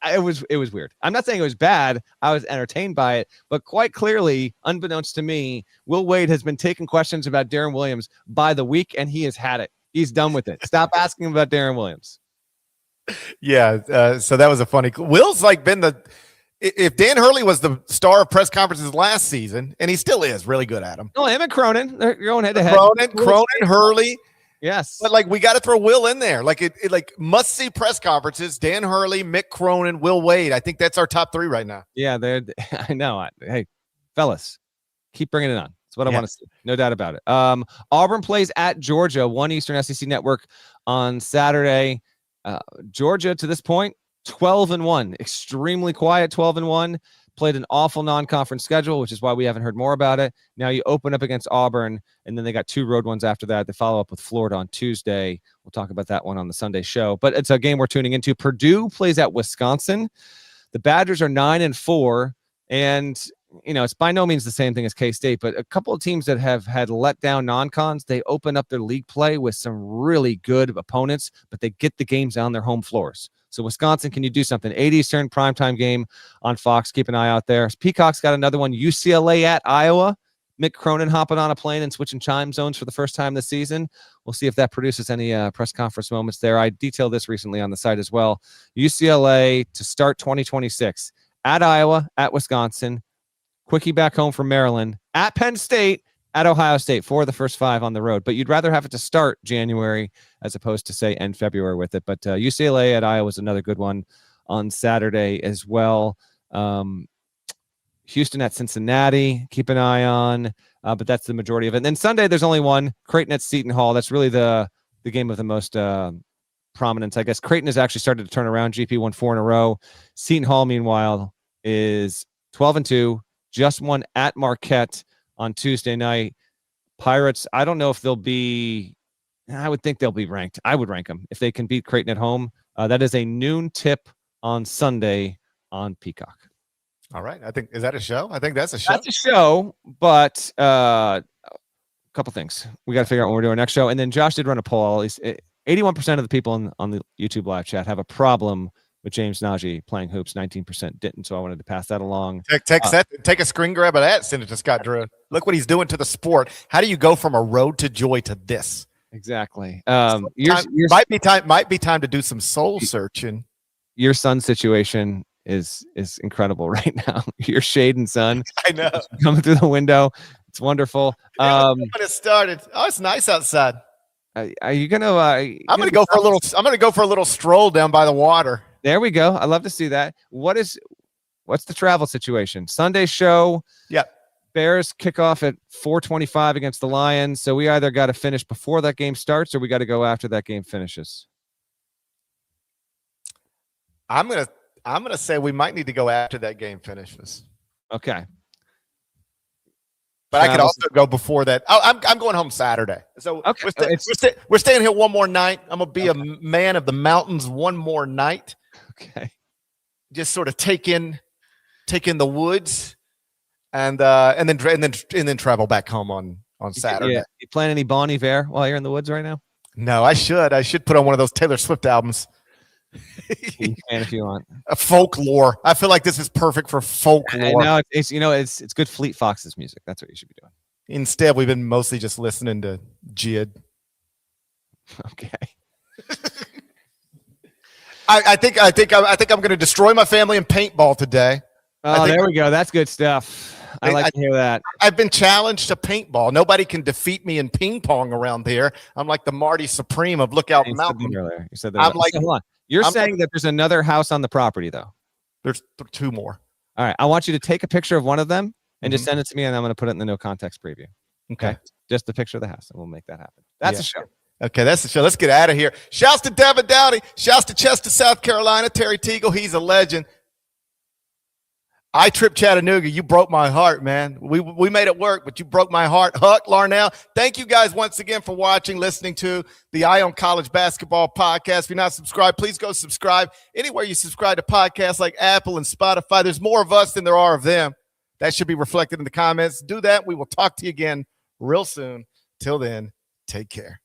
it was weird. I'm not saying it was bad. I was entertained by it, but quite clearly, unbeknownst to me, Will Wade has been taking questions about Darren Williams by the week, and he has had it. He's done with it. Stop asking him about Darren Williams. Yeah, so that was a funny. Will's like been if Dan Hurley was the star of press conferences last season, and he still is really good at them. No, him and Cronin, they're going head to head. Cronin, Hurley. Yes. But like we got to throw Will in there. Like it must see press conferences, Dan Hurley, Mick Cronin, Will Wade. I think that's our top 3 right now. Yeah, I know. Hey, fellas, keep bringing it on. That's what I want to see. No doubt about it. Auburn plays at Georgia, 1 Eastern SEC Network on Saturday. Georgia to this point, 12-1, extremely quiet 12-1. Played an awful non-conference schedule, which is why we haven't heard more about it. Now you open up against Auburn, and then they got 2 road ones after that. They follow up with Florida on Tuesday. We'll talk about that one on the Sunday show. But it's a game we're tuning into. Purdue plays at Wisconsin. The Badgers are 9-4, and it's by no means the same thing as K-State, but a couple of teams that have had let down non-cons, they open up their league play with some really good opponents, but they get the games on their home floors. So Wisconsin, can you do something? 8 Eastern primetime game on Fox. Keep an eye out there. Peacock's got another one. UCLA at Iowa. Mick Cronin hopping on a plane and switching time zones for the first time this season. We'll see if that produces any press conference moments there. I detailed this recently on the site as well. UCLA to start 2026 at Iowa, at Wisconsin. Quickie back home from Maryland, at Penn State, at Ohio State, 4 of the first 5 on the road. But you'd rather have it to start January as opposed to, say, end February with it. But UCLA at Iowa is another good one on Saturday as well. Houston at Cincinnati, keep an eye on. But that's the majority of it. And then Sunday, there's only one, Creighton at Seton Hall. That's really the game of the most prominence, I guess. Creighton has actually started to turn around. GP won 4 in a row. Seton Hall, meanwhile, is 12-2, just won at Marquette on Tuesday night. Pirates, I don't know if they'll be, I would think they'll be ranked. I would rank them if they can beat Creighton at home. That is a noon tip on Sunday on Peacock. All right. Is that a show? I think that's a show. That's a show, but a couple things. We got to figure out when we're doing our next show. And then Josh did run a poll. 81% of the people on the YouTube live chat have a problem with James Nnaji playing hoops. 19% didn't, so I wanted to pass that along. Take a screen grab of that, send it to Scott Drew. Look what he's doing to the sport. How do you go from a road to joy to this? Exactly. Might be time to do some soul searching. Your son's situation is incredible right now. Your shade and sun. I know. Coming through the window. It's wonderful. When it started. Oh, it's nice outside. Are you gonna? I'm gonna go for a little stroll down by the water. There we go. I love to see that. What's the travel situation? Sunday show. Yeah. Bears kick off at 4:25 against the Lions. So we either got to finish before that game starts or we got to go after that game finishes. I'm gonna say we might need to go after that game finishes. Okay. But I could also go before that. I'm going home Saturday. So okay. We're staying here one more night. I'm gonna be a man of the mountains one more night. Okay. Just sort of take in the woods, and then travel back home on Saturday. Yeah. You playing any Bon Iver while you're in the woods right now? No, I should put on one of those Taylor Swift albums. You can if you want. A folklore. I feel like this is perfect for folklore. No, it's good Fleet Foxes music. That's what you should be doing. Instead, we've been mostly just listening to Jid. Okay. I think I'm going to destroy my family in paintball today. Oh, there we go. That's good stuff. I like to hear that. I've been challenged to paintball. Nobody can defeat me in ping pong around here. I'm like the Marty Supreme of Lookout Mountain. You said that. I'm like, hold on. You're saying that there's another house on the property, though. There's two more. All right. I want you to take a picture of one of them and just send it to me, and I'm going to put it in the no context preview. Okay. Just a picture of the house, and we'll make that happen. That's a show. Okay, that's the show. Let's get out of here. Shouts to Devin Downey. Shouts to Chester, South Carolina. Terry Teagle, he's a legend. I Trip Chattanooga, you broke my heart, man. We made it work, but you broke my heart. Huck, Larnell, thank you guys once again for watching, listening to the Eye on College Basketball podcast. If you're not subscribed, please go subscribe. Anywhere you subscribe to podcasts like Apple and Spotify, there's more of us than there are of them. That should be reflected in the comments. Do that. We will talk to you again real soon. Till then, take care.